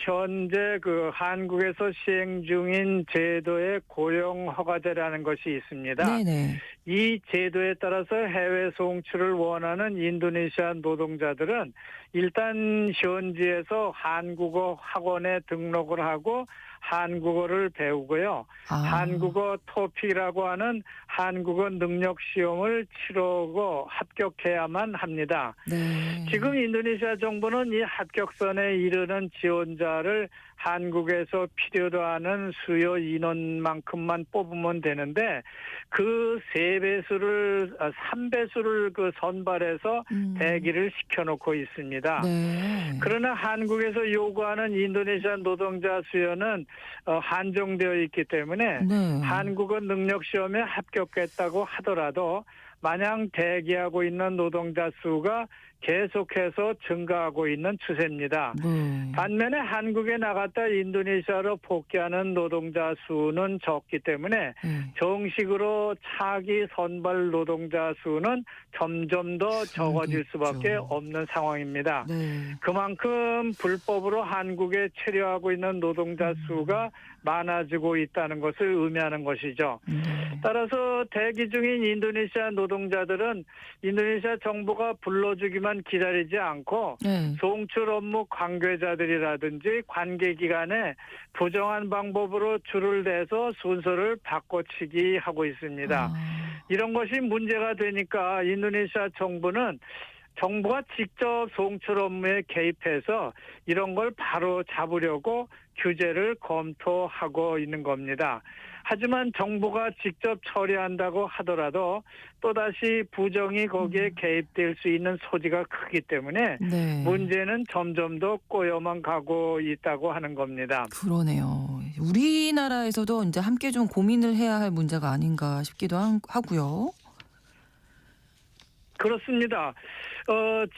현재 한국에서 시행 중인 제도의 고용 허가제라는 것이 있습니다. 네네. 이 제도에 따라서 해외 송출을 원하는 인도네시아 노동자들은 일단 현지에서 한국어 학원에 등록을 하고 한국어를 배우고요. 한국어 토픽이라고 하는 한국어 능력 시험을 치르고 합격해야만 합니다. 네. 지금 인도네시아 정부는 이 합격선에 이르는 지원자를 한국에서 필요로 하는 수요 인원만큼만 뽑으면 되는데 그 3배수를 선발해서 대기를 시켜놓고 있습니다. 네. 그러나 한국에서 요구하는 인도네시아 노동자 수요는 한정되어 있기 때문에 네. 한국어 능력 시험에 합격했다고 하더라도 마냥 대기하고 있는 노동자 수가 계속해서 증가하고 있는 추세입니다. 네. 반면에 한국에 나갔다 인도네시아로 복귀하는 노동자 수는 적기 때문에 정식으로 차기 선발 노동자 수는 점점 더 적어질 수밖에 없는 상황입니다. 네. 그만큼 불법으로 한국에 체류하고 있는 노동자 수가 많아지고 있다는 것을 의미하는 것이죠. 따라서 대기 중인 인도네시아 노동자들은 인도네시아 정부가 불러주기만 기다리지 않고 네. 송출 업무 관계자들이라든지 관계기관에 부정한 방법으로 줄을 대서 순서를 바꿔치기 하고 있습니다. 이런 것이 문제가 되니까 인도네시아 정부가 직접 송출 업무에 개입해서 이런 걸 바로 잡으려고 규제를 검토하고 있는 겁니다. 하지만 정부가 직접 처리한다고 하더라도 또다시 부정이 거기에 개입될 수 있는 소지가 크기 때문에 네. 문제는 점점 더 꼬여만 가고 있다고 하는 겁니다. 그러네요. 우리나라에서도 이제 함께 좀 고민을 해야 할 문제가 아닌가 싶기도 하고요. 그렇습니다.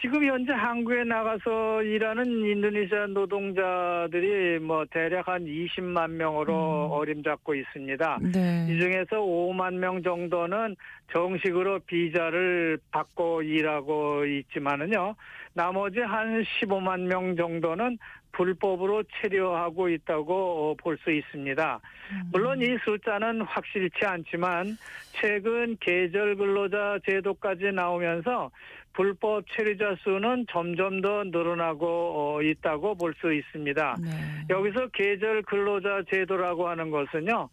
지금 현재 한국에 나가서 일하는 인도네시아 노동자들이 대략 한 20만 명으로 어림잡고 있습니다. 네. 이 중에서 5만 명 정도는 정식으로 비자를 받고 일하고 있지만은요. 나머지 한 15만 명 정도는 불법으로 체류하고 있다고 볼 수 있습니다. 물론 이 숫자는 확실치 않지만 최근 계절 근로자 제도까지 나오면서 불법 체류자 수는 점점 더 늘어나고 있다고 볼 수 있습니다. 네. 여기서 계절 근로자 제도라고 하는 것은요.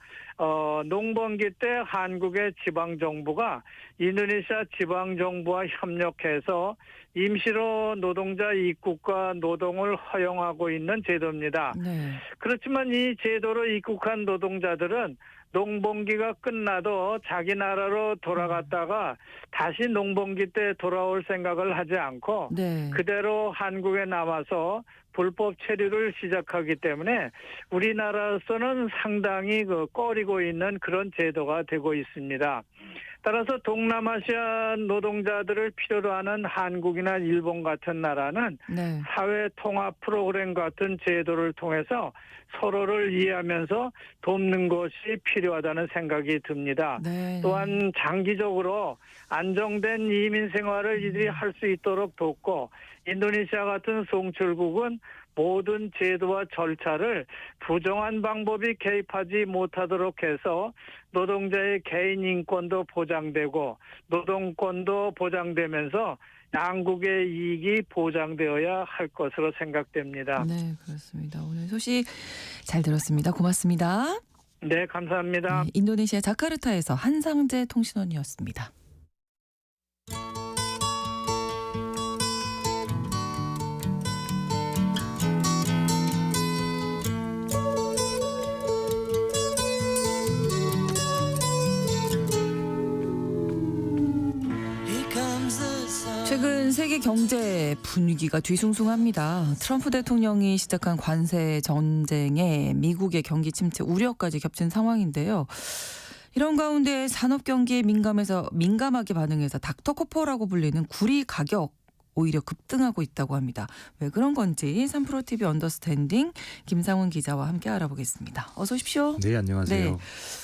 농번기 때 한국의 지방정부가 인도네시아 지방정부와 협력해서 임시로 노동자 입국과 노동을 허용하고 있는 제도입니다. 네. 그렇지만 이 제도로 입국한 노동자들은 농번기가 끝나도 자기 나라로 돌아갔다가 다시 농번기 때 돌아올 생각을 하지 않고 네. 그대로 한국에 남아서 불법 체류를 시작하기 때문에 우리나라로서는 상당히 꺼리고 있는 그런 제도가 되고 있습니다. 따라서 동남아시아 노동자들을 필요로 하는 한국이나 일본 같은 나라는 네. 사회 통합 프로그램 같은 제도를 통해서 서로를 이해하면서 돕는 것이 필요하다는 생각이 듭니다. 네. 또한 장기적으로 안정된 이민 생활을 이들이 할 수 있도록 돕고 인도네시아 같은 송출국은 모든 제도와 절차를 부정한 방법이 개입하지 못하도록 해서 노동자의 개인 인권도 보장되고 노동권도 보장되면서 양국의 이익이 보장되어야 할 것으로 생각됩니다. 네, 그렇습니다. 오늘 소식 잘 들었습니다. 고맙습니다. 네, 감사합니다. 네, 인도네시아 자카르타에서 한상재 통신원이었습니다. 최근 세계 경제 분위기가 뒤숭숭합니다. 트럼프 대통령이 시작한 관세 전쟁에 미국의 경기 침체 우려까지 겹친 상황인데요. 이런 가운데 산업 경기에 민감하게 반응해서 닥터코퍼라고 불리는 구리 가격 오히려 급등하고 있다고 합니다. 왜 그런 건지 3프로TV 언더스탠딩 김상훈 기자와 함께 알아보겠습니다. 어서 오십시오. 네, 안녕하세요. 네.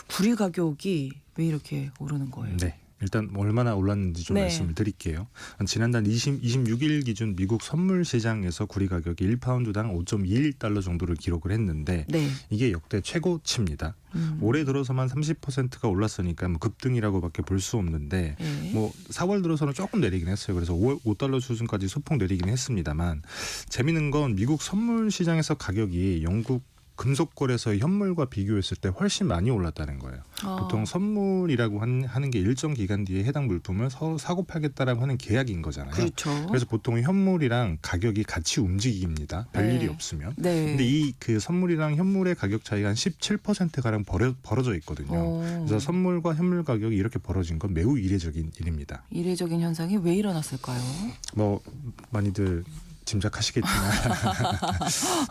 구리 가격이 왜 이렇게 오르는 거예요? 네. 일단 얼마나 올랐는지 좀 네. 말씀을 드릴게요. 지난달 26일 기준 미국 선물 시장에서 구리 가격이 1파운드당 5.21달러 정도를 기록을 했는데 네. 이게 역대 최고치입니다. 올해 들어서만 30%가 올랐으니까 뭐 급등이라고밖에 볼 수 없는데 네. 뭐 4월 들어서는 조금 내리긴 했어요. 그래서 5달러 수준까지 소폭 내리긴 했습니다만 재미있는 건 미국 선물 시장에서 가격이 영국 금속거래소의 현물과 비교했을 때 훨씬 많이 올랐다는 거예요. 보통 선물이라고 하는 게 일정 기간 뒤에 해당 물품을 사고 팔겠다라고 하는 계약인 거잖아요. 그렇죠. 그래서 보통 현물이랑 가격이 같이 움직입니다. 별일이 네. 없으면. 네. 근데 이 그 선물이랑 현물의 가격 차이가 한 17%가량 벌어져 있거든요. 그래서 선물과 현물 가격이 이렇게 벌어진 건 매우 이례적인 일입니다. 이례적인 현상이 왜 일어났을까요? 뭐 많이들 짐작하시겠지만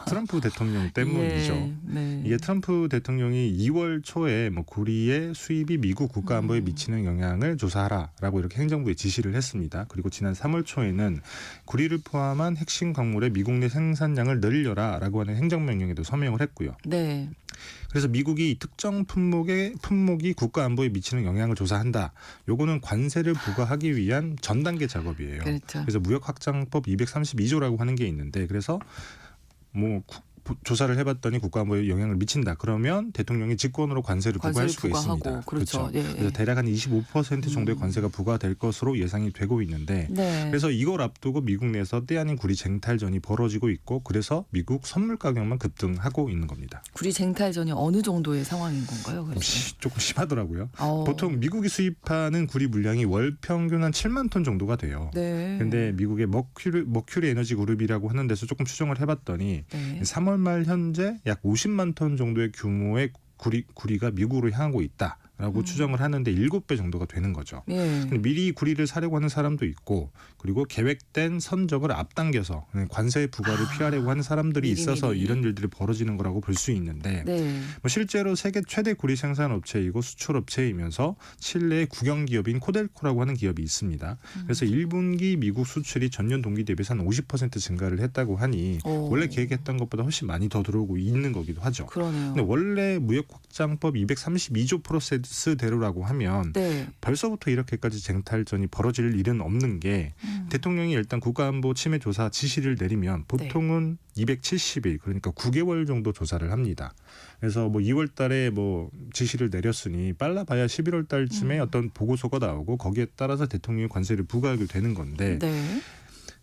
트럼프 대통령 때문이죠. 예, 네. 이게 트럼프 대통령이 2월 초에 뭐 구리의 수입이 미국 국가 안보에 미치는 영향을 조사하라라고 이렇게 행정부에 지시를 했습니다. 그리고 지난 3월 초에는 구리를 포함한 핵심 광물의 미국 내 생산량을 늘려라라고 하는 행정명령에도 서명을 했고요. 네. 그래서 미국이 특정 품목이 국가 안보에 미치는 영향을 조사한다. 요거는 관세를 부과하기 위한 전 단계 작업이에요. 그렇죠. 그래서 무역확장법 232조라고 하는 게 있는데 그래서 뭐 조사를 해봤더니 국가안보에 영향을 미친다. 그러면 대통령이 직권으로 관세를 부과할 수가 부과하고, 있습니다. 그렇죠. 예, 그래서 대략 한 25% 정도의 관세가 부과될 것으로 예상이 되고 있는데 네. 그래서 이걸 앞두고 미국 내에서 때 아닌 구리 쟁탈전이 벌어지고 있고 그래서 미국 선물 가격만 급등하고 있는 겁니다. 구리 쟁탈전이 어느 정도의 상황인 건가요? 그래서? 조금 심하더라고요. 보통 미국이 수입하는 구리 물량이 월 평균 한 7만 톤 정도가 돼요. 네. 근데 미국의 머큐리 에너지 그룹이라고 하는 데서 조금 추정을 해봤더니 네. 3월 말 현재 약 50만 톤 정도의 규모의 구리가 미국으로 향하고 있다라고 추정을 하는데 7배 정도가 되는 거죠. 예. 미리 구리를 사려고 하는 사람도 있고 그리고 계획된 선적을 앞당겨서 관세 부과를 피하려고 하는 사람들이 있어서 미리. 이런 일들이 벌어지는 거라고 볼 수 있는데 네. 뭐 실제로 세계 최대 구리 생산 업체이고 수출 업체이면서 칠레의 국영 기업인 코델코라고 하는 기업이 있습니다. 그래서 1분기 미국 수출이 전년 동기 대비해서 한 50% 증가를 했다고 하니 원래 계획했던 것보다 훨씬 많이 더 들어오고 있는 거기도 하죠. 그러네요. 근데 원래 무역확장법 232조 프로세스대로라고 하면 네. 벌써부터 이렇게까지 쟁탈전이 벌어질 일은 없는 게 대통령이 일단 국가안보 침해 조사 지시를 내리면 보통은 270일 그러니까 9개월 정도 조사를 합니다. 그래서 뭐 2월 달에 뭐 지시를 내렸으니 빨라봐야 11월 달쯤에 어떤 보고서가 나오고 거기에 따라서 대통령이 관세를 부과하게 되는 건데 네.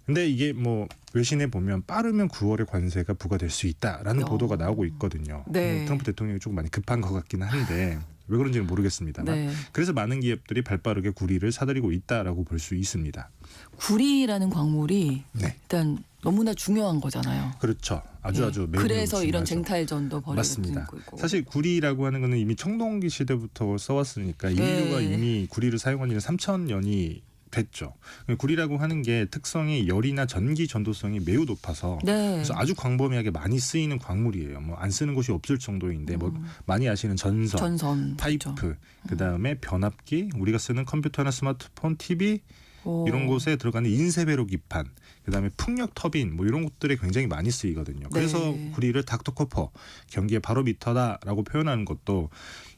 근데 이게 뭐 외신에 보면 빠르면 9월에 관세가 부과될 수 있다라는 보도가 나오고 있거든요. 네. 트럼프 대통령이 조금 많이 급한 것 같긴 한데 왜 그런지는 모르겠습니다만 네. 그래서 많은 기업들이 발빠르게 구리를 사들이고 있다라고 볼 수 있습니다. 구리라는 광물이 네. 일단 너무나 중요한 거잖아요. 그렇죠. 아주 매우 그래서 매우 이런 중요하죠. 쟁탈전도 벌어지고 맞습니다. 있고. 사실 구리라고 하는 거는 이미 청동기 시대부터 써왔으니까 인류가 이미 구리를 사용한 지는 3,000년이 됐죠. 구리라고 하는 게 특성이 열이나 전기 전도성이 매우 높아서 네. 그래서 아주 광범위하게 많이 쓰이는 광물이에요. 뭐 안 쓰는 곳이 없을 정도인데 뭐 많이 아시는 전선, 파이프, 그렇죠. 그다음에 변압기, 우리가 쓰는 컴퓨터나 스마트폰, TV 이런 곳에 들어가는 인쇄배로 기판, 그다음에 풍력 터빈 뭐 이런 것들에 굉장히 많이 쓰이거든요. 그래서 구리를 닥터코퍼, 경기의 바로미터다라고 표현하는 것도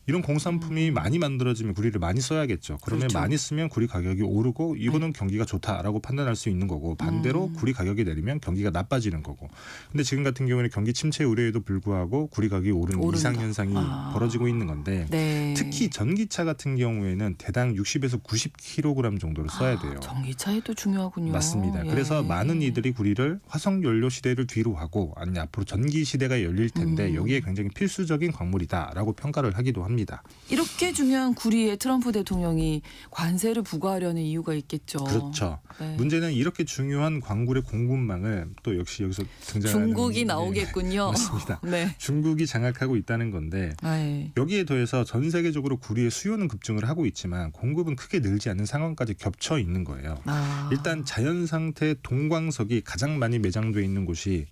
이런 공산품이 많이 만들어지면 구리를 많이 써야겠죠. 그러면 그렇죠. 많이 쓰면 구리 가격이 오르고 이거는 경기가 좋다라고 판단할 수 있는 거고 반대로 구리 가격이 내리면 경기가 나빠지는 거고. 근데 지금 같은 경우에는 경기 침체 우려에도 불구하고 구리 가격이 오르는 이상 현상이 벌어지고 있는 건데 네. 특히 전기차 같은 경우에는 대당 60에서 90kg 정도를 써야 돼요. 전기차에도 중요하군요. 맞습니다. 예. 그래서 많은 이들이 구리를 화석 연료 시대를 뒤로 하고 아니 앞으로 전기 시대가 열릴 텐데 여기에 굉장히 필수적인 광물이다라고 평가를 하기도 합니다. 이렇게 중요한 구리에 트럼프 대통령이 관세를 부과하려는 이유가 있겠죠. 그렇죠. 네. 문제는 이렇게 중요한 광물의 공급망을 또 역시 여기서 등장하는 중국이 나오겠군요. 맞습니다. 네. 중국이 장악하고 있다는 건데 네. 여기에 더해서 전 세계적으로 구리의 수요는 급증을 하고 있지만 공급은 크게 늘지 않는 상황까지 겹쳐 있는 거예요. 일단 자연 상태 동광석이 가장 많이 매장돼 있는 곳이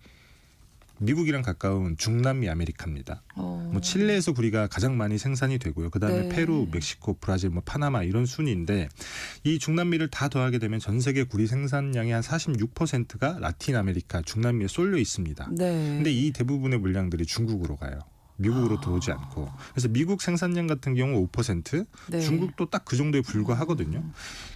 미국이랑 가까운 중남미 아메리카입니다. 뭐 칠레에서 구리가 가장 많이 생산이 되고요. 그다음에 네. 페루, 멕시코, 브라질, 뭐 파나마 이런 순인데 이 중남미를 다 더하게 되면 전 세계 구리 생산량의 한 46%가 라틴 아메리카, 중남미에 쏠려 있습니다. 네. 근데 이 대부분의 물량들이 중국으로 가요. 미국으로 들어오지 않고. 그래서 미국 생산량 같은 경우 5%, 네. 중국도 딱 그 정도에 불과하거든요.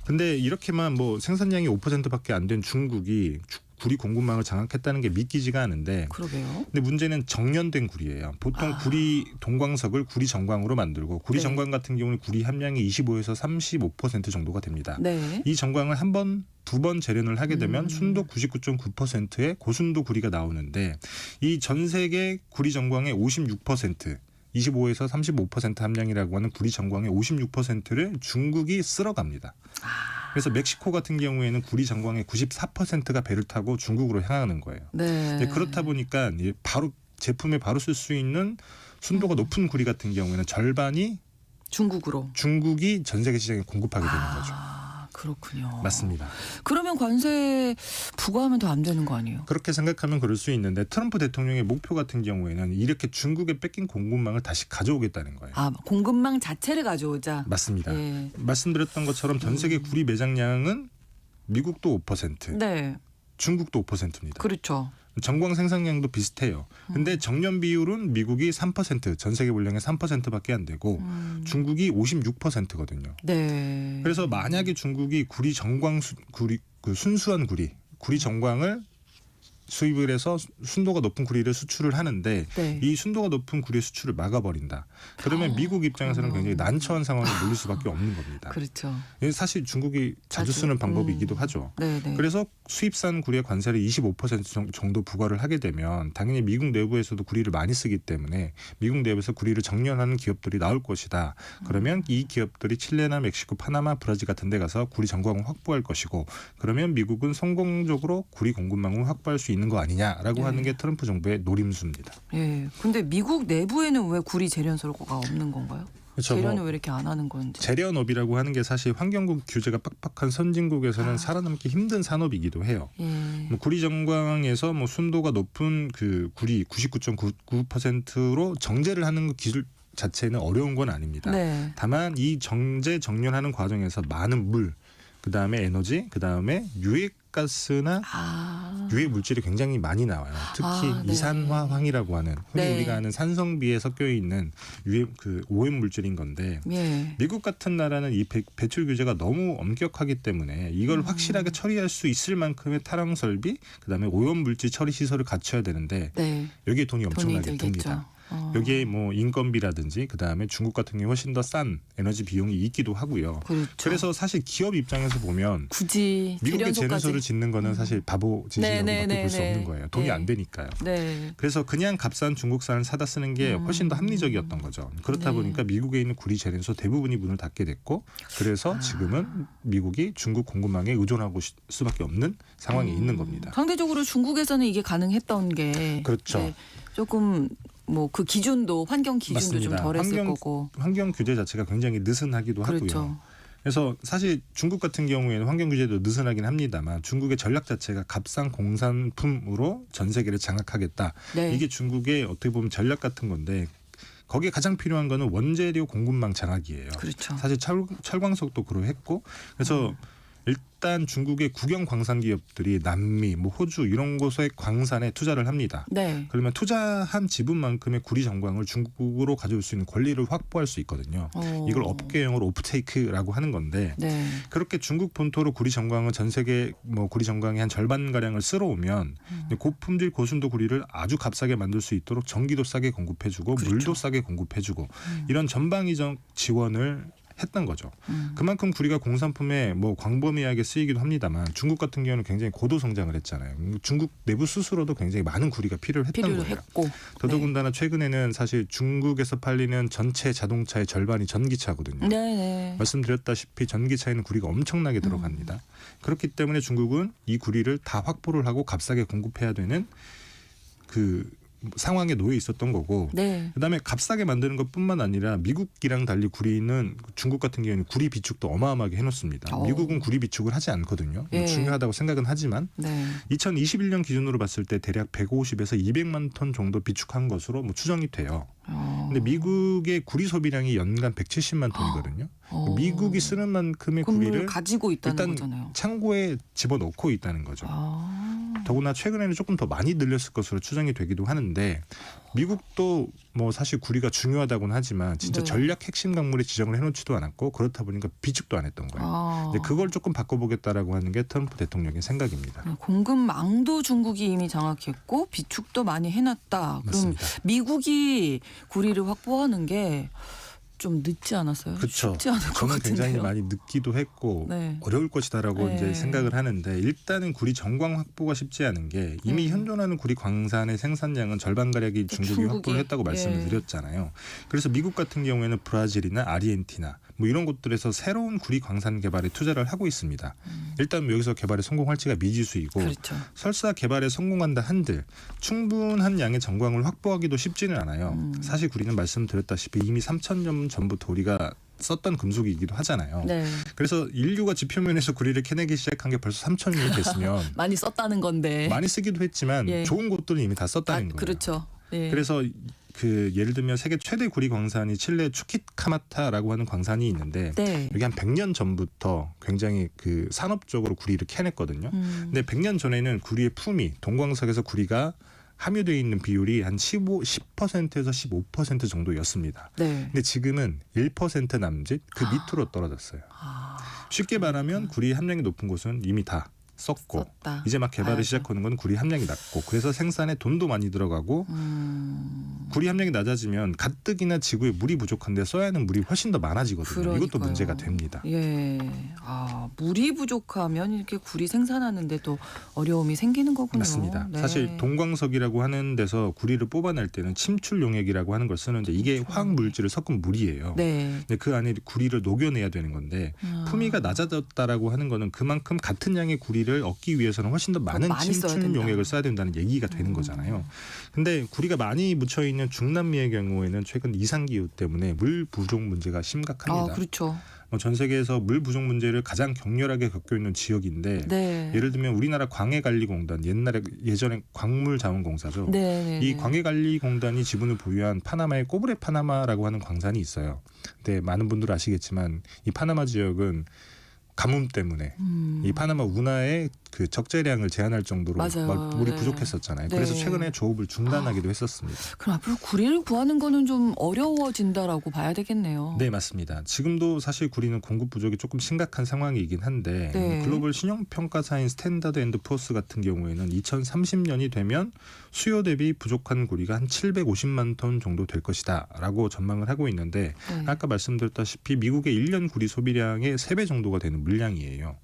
근데 이렇게만 뭐 생산량이 5%밖에 안 된 중국이 구리 공급망을 장악했다는 게 믿기지가 않은데 그러게요. 근데 문제는 정년된 구리예요. 보통 구리 동광석을 구리 정광으로 만들고 구리 네. 정광 같은 경우는 구리 함량이 25에서 35% 정도가 됩니다. 네. 이 정광을 두 번 재련을 하게 되면 순도 99.9%의 고순도 구리가 나오는데 이 전 세계 구리 정광의 56% 25에서 35% 함량이라고 하는 구리 정광의 56%를 중국이 쓸어갑니다. 그래서 멕시코 같은 경우에는 구리 정광의 94%가 배를 타고 중국으로 향하는 거예요. 네. 그렇다 보니까 바로 제품에 바로 쓸 수 있는 순도가 높은 구리 같은 경우에는 절반이 중국으로. 중국이 전 세계 시장에 공급하게 되는 거죠. 그렇군요. 맞습니다. 그러면 관세 부과하면 더 안 되는 거 아니에요? 그렇게 생각하면 그럴 수 있는데 트럼프 대통령의 목표 같은 경우에는 이렇게 중국에 뺏긴 공급망을 다시 가져오겠다는 거예요. 공급망 자체를 가져오자. 맞습니다. 예. 말씀드렸던 것처럼 전 세계 구리 매장량은 미국도 5%, 네. 중국도 5%입니다. 그렇죠. 정광 생산량도 비슷해요. 근데 정년 비율은 미국이 3%, 전 세계 물량의 3%밖에 안 되고 중국이 56%거든요. 네. 그래서 만약에 중국이 구리 정광 순수한 구리 정광을 수입을 해서 순도가 높은 구리를 수출을 하는데 네. 이 순도가 높은 구리의 수출을 막아버린다. 그러면 미국 입장에서는 굉장히 난처한 상황에 몰릴 수밖에 없는 겁니다. 그렇죠. 사실 중국이 자주 쓰는 방법이기도 하죠. 네네. 그래서 수입산 구리의 관세를 25% 정도 부과를 하게 되면 당연히 미국 내부에서도 구리를 많이 쓰기 때문에 미국 내부에서 구리를 정년하는 기업들이 나올 것이다. 그러면 이 기업들이 칠레나 멕시코, 파나마, 브라질 같은 데 가서 구리 정광을 확보할 것이고 그러면 미국은 성공적으로 구리 공급망을 확보할 수 있는 거 아니냐라고 하는 게 트럼프 정부의 노림수입니다. 예. 근데 미국 내부에는 왜 구리 재련소가 없는 건가요? 그렇죠. 재련을 왜 이렇게 안 하는 건지. 재련업이라고 하는 게 사실 환경국 규제가 빡빡한 선진국에서는 살아남기 힘든 산업이기도 해요. 예. 구리 정광에서 순도가 높은 그 구리 99.99%로 정제를 하는 기술 자체는 어려운 건 아닙니다. 네. 다만 이 정년하는 과정에서 많은 물, 그다음에 에너지, 그다음에 유해가스나 유해 물질이 굉장히 많이 나와요. 특히 네. 이산화황이라고 하는 흔히 네. 우리가 아는 산성비에 섞여 있는 오염 물질인 건데 예. 미국 같은 나라는 이 배출 규제가 너무 엄격하기 때문에 이걸 확실하게 처리할 수 있을 만큼의 탈항 설비, 그다음에 오염 물질 처리 시설을 갖춰야 되는데 네. 여기에 돈이 엄청나게 들겠죠. 듭니다. 여기에 뭐 인건비라든지 그다음에 중국 같은 경우 훨씬 더 싼 에너지 비용이 있기도 하고요. 그렇죠. 그래서 사실 기업 입장에서 보면 굳이 미국의 재련소까지. 재련소를 짓는 거는 사실 바보 짓이라고밖에 네, 볼 수 네. 없는 거예요. 돈이 네. 안 되니까요. 네. 그래서 그냥 값싼 중국산을 사다 쓰는 게 훨씬 더 합리적이었던 거죠. 그렇다 네. 보니까 미국에 있는 구리 재련소 대부분이 문을 닫게 됐고 그래서 지금은 미국이 중국 공급망에 의존하고 수밖에 없는 상황이 있는 겁니다. 상대적으로 중국에서는 이게 가능했던 게 그렇죠. 조금 뭐 그 기준도 환경 기준도 좀 맞습니다. 덜했을 거고. 환경 규제 자체가 굉장히 느슨하기도 그렇죠. 하고요. 그래서 사실 중국 같은 경우에는 환경 규제도 느슨하긴 합니다만 중국의 전략 자체가 값싼 공산품으로 전 세계를 장악하겠다. 네. 이게 중국의 어떻게 보면 전략 같은 건데 거기에 가장 필요한 거는 원재료 공급망 장악이에요. 그렇죠. 사실 철광석도 그러했고 그래서 일단 중국의 국영 광산 기업들이 남미, 뭐 호주 이런 곳의 광산에 투자를 합니다. 네. 그러면 투자한 지분만큼의 구리 정광을 중국으로 가져올 수 있는 권리를 확보할 수 있거든요. 이걸 업계용어로 오프테이크라고 하는 건데 네. 그렇게 중국 본토로 구리 정광을 전 세계 뭐 구리 정광의 한 절반 가량을 쓸어오면 고품질 고순도 구리를 아주 값싸게 만들 수 있도록 전기도 싸게 공급해주고 그렇죠. 물도 싸게 공급해주고 이런 전방위적 지원을 했던 거죠. 그만큼 구리가 공산품에 뭐 광범위하게 쓰이기도 합니다만 중국 같은 경우는 굉장히 고도 성장을 했잖아요. 중국 내부 스스로도 굉장히 많은 구리가 필요했던 거예요. 필요했고. 더더군다나 최근에는 사실 중국에서 팔리는 전체 자동차의 절반이 전기차거든요. 네. 말씀드렸다시피 전기차에는 구리가 엄청나게 들어갑니다. 그렇기 때문에 중국은 이 구리를 다 확보를 하고 값싸게 공급해야 되는 그 상황에 놓여 있었던 거고 네. 그다음에 값싸게 만드는 것뿐만 아니라 미국이랑 달리 구리는 중국 같은 경우에는 구리 비축도 어마어마하게 해놓습니다. 미국은 구리 비축을 하지 않거든요. 예. 중요하다고 생각은 하지만 네. 2021년 기준으로 봤을 때 대략 150에서 200만 톤 정도 비축한 것으로 뭐 추정이 돼요. 근데 미국의 구리 소비량이 연간 170만 톤이거든요. 미국이 쓰는 만큼의 금을 구리를 가지고 있다는 일단 거잖아요. 창고에 집어넣고 있다는 거죠. 더구나 최근에는 조금 더 많이 늘렸을 것으로 추정이 되기도 하는데 미국도 뭐 사실 구리가 중요하다고는 하지만 진짜 네. 전략 핵심 강물에 지정을 해놓지도 않았고 그렇다 보니까 비축도 안 했던 거예요. 근데 그걸 조금 바꿔보겠다라고 하는 게 트럼프 대통령의 생각입니다. 공급망도 중국이 이미 장악했고 비축도 많이 해놨다. 그럼 맞습니다. 미국이 구리를 확보하는 게 좀 늦지 않았어요? 그렇죠. 쉽지 않을 것 저는 같은데요. 굉장히 많이 늦기도 했고 네. 어려울 것이다라고 네. 이제 생각을 하는데 일단은 구리 정광 확보가 쉽지 않은 게 이미 현존하는 구리 광산의 생산량은 절반 가량이 중국이 확보를 했다고 말씀을 예. 드렸잖아요. 그래서 미국 같은 경우에는 브라질이나 아르헨티나 뭐 이런 곳들에서 새로운 구리 광산 개발에 투자를 하고 있습니다. 일단 여기서 개발에 성공할지가 미지수이고 그렇죠. 설사 개발에 성공한다 한들 충분한 양의 정광을 확보하기도 쉽지는 않아요. 사실 구리는 말씀드렸다시피 이미 3,000년 전부터 우리가 썼던 금속이기도 하잖아요. 네. 그래서 인류가 지표면에서 구리를 캐내기 시작한 게 벌써 3,000년이 됐으면 많이 썼다는 건데. 많이 쓰기도 했지만 예. 좋은 곳들은 이미 다 썼다는 거예요. 그렇죠. 예. 그래서 그 예를 들면 세계 최대 구리 광산이 칠레 추키카마타라고 하는 광산이 있는데 네. 여기 한 100년 전부터 굉장히 그 산업적으로 구리를 캐냈거든요. 근데 100년 전에는 구리의 품위, 동광석에서 구리가 함유되어 있는 비율이 한 10%에서 15% 정도였습니다. 네. 근데 지금은 1% 남짓 그 밑으로 떨어졌어요. 쉽게 말하면 구리 함량이 높은 곳은 이미 다 썼고 썼다. 이제 막 개발을 아이고. 시작하는 건 구리 함량이 낮고 그래서 생산에 돈도 많이 들어가고 구리 함량이 낮아지면 가뜩이나 지구에 물이 부족한데 써야 하는 물이 훨씬 더 많아지거든요. 이것도 그러니까요. 문제가 됩니다. 예. 물이 부족하면 이렇게 구리 생산하는데도 어려움이 생기는 거군요. 맞습니다. 네. 사실 동광석이라고 하는 데서 구리를 뽑아낼 때는 침출 용액이라고 하는 걸 쓰는데 이게 화학 물질을 섞은 물이에요. 네. 근데 그 안에 구리를 녹여내야 되는 건데 품위가 낮아졌다라고 하는 거는 그만큼 같은 양의 구리를 얻기 위해서는 훨씬 더 많은 많이 써야 침출 된다. 용액을 써야 된다는 얘기가 되는 거잖아요. 근데 구리가 많이 묻혀 있는 중남미의 경우에는 최근 이상 기후 때문에 물 부족 문제가 심각합니다. 그렇죠. 전 세계에서 물 부족 문제를 가장 격렬하게 겪고 있는 지역인데 네. 예를 들면 우리나라 광해관리공단 예전에 광물자원공사죠. 네. 이 광해관리공단이 지분을 보유한 파나마의 꼬브레 파나마라고 하는 광산이 있어요. 근데 많은 분들 아시겠지만 이 파나마 지역은 가뭄 때문에 이 파나마 운하의 그 적재량을 제한할 정도로 맞아요. 막 물이 네. 부족했었잖아요. 네. 그래서 최근에 조업을 중단하기도 했었습니다. 그럼 앞으로 구리를 구하는 거는 좀 어려워진다라고 봐야 되겠네요. 네, 맞습니다. 지금도 사실 구리는 공급 부족이 조금 심각한 상황이긴 한데 네. 글로벌 신용평가사인 스탠다드 앤드 포어스 같은 경우에는 2030년이 되면 수요 대비 부족한 구리가 한 750만 톤 정도 될 것이다라고 전망을 하고 있는데 네. 아까 말씀드렸다시피 미국의 1년 구리 소비량의 3배 정도가 되는 물량이에요.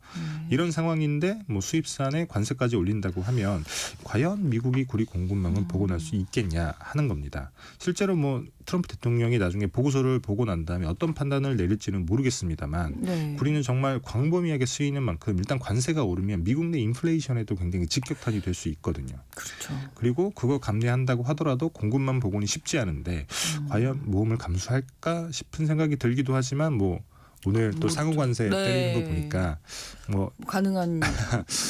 이런 상황인데 뭐 수입산에 관세까지 올린다고 하면 과연 미국이 구리 공급망을 복원할 수 있겠냐 하는 겁니다. 실제로 뭐 트럼프 대통령이 나중에 보고서를 보고 난 다음에 어떤 판단을 내릴지는 모르겠습니다만 네. 구리는 정말 광범위하게 쓰이는 만큼 일단 관세가 오르면 미국 내 인플레이션에도 굉장히 직격탄이 될 수 있거든요. 그렇죠. 그리고 그거 감내한다고 하더라도 공급망 복원이 쉽지 않은데 과연 모험을 감수할까 싶은 생각이 들기도 하지만 뭐 오늘 또 상호 관세 네. 때리는 거 보니까 뭐 가능한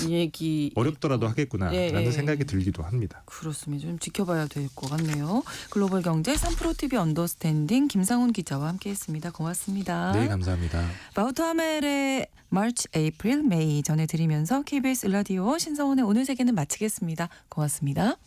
얘기 어렵더라도 하겠구나라는 예. 생각이 들기도 합니다. 그렇습니다. 좀 지켜봐야 될 것 같네요. 글로벌 경제 3프로TV 언더스탠딩 김상훈 기자와 함께했습니다. 고맙습니다. 네, 감사합니다. 바우토하멜의 March, April, May 전해드리면서 KBS 라디오 신성원의 오늘 세계는 마치겠습니다. 고맙습니다.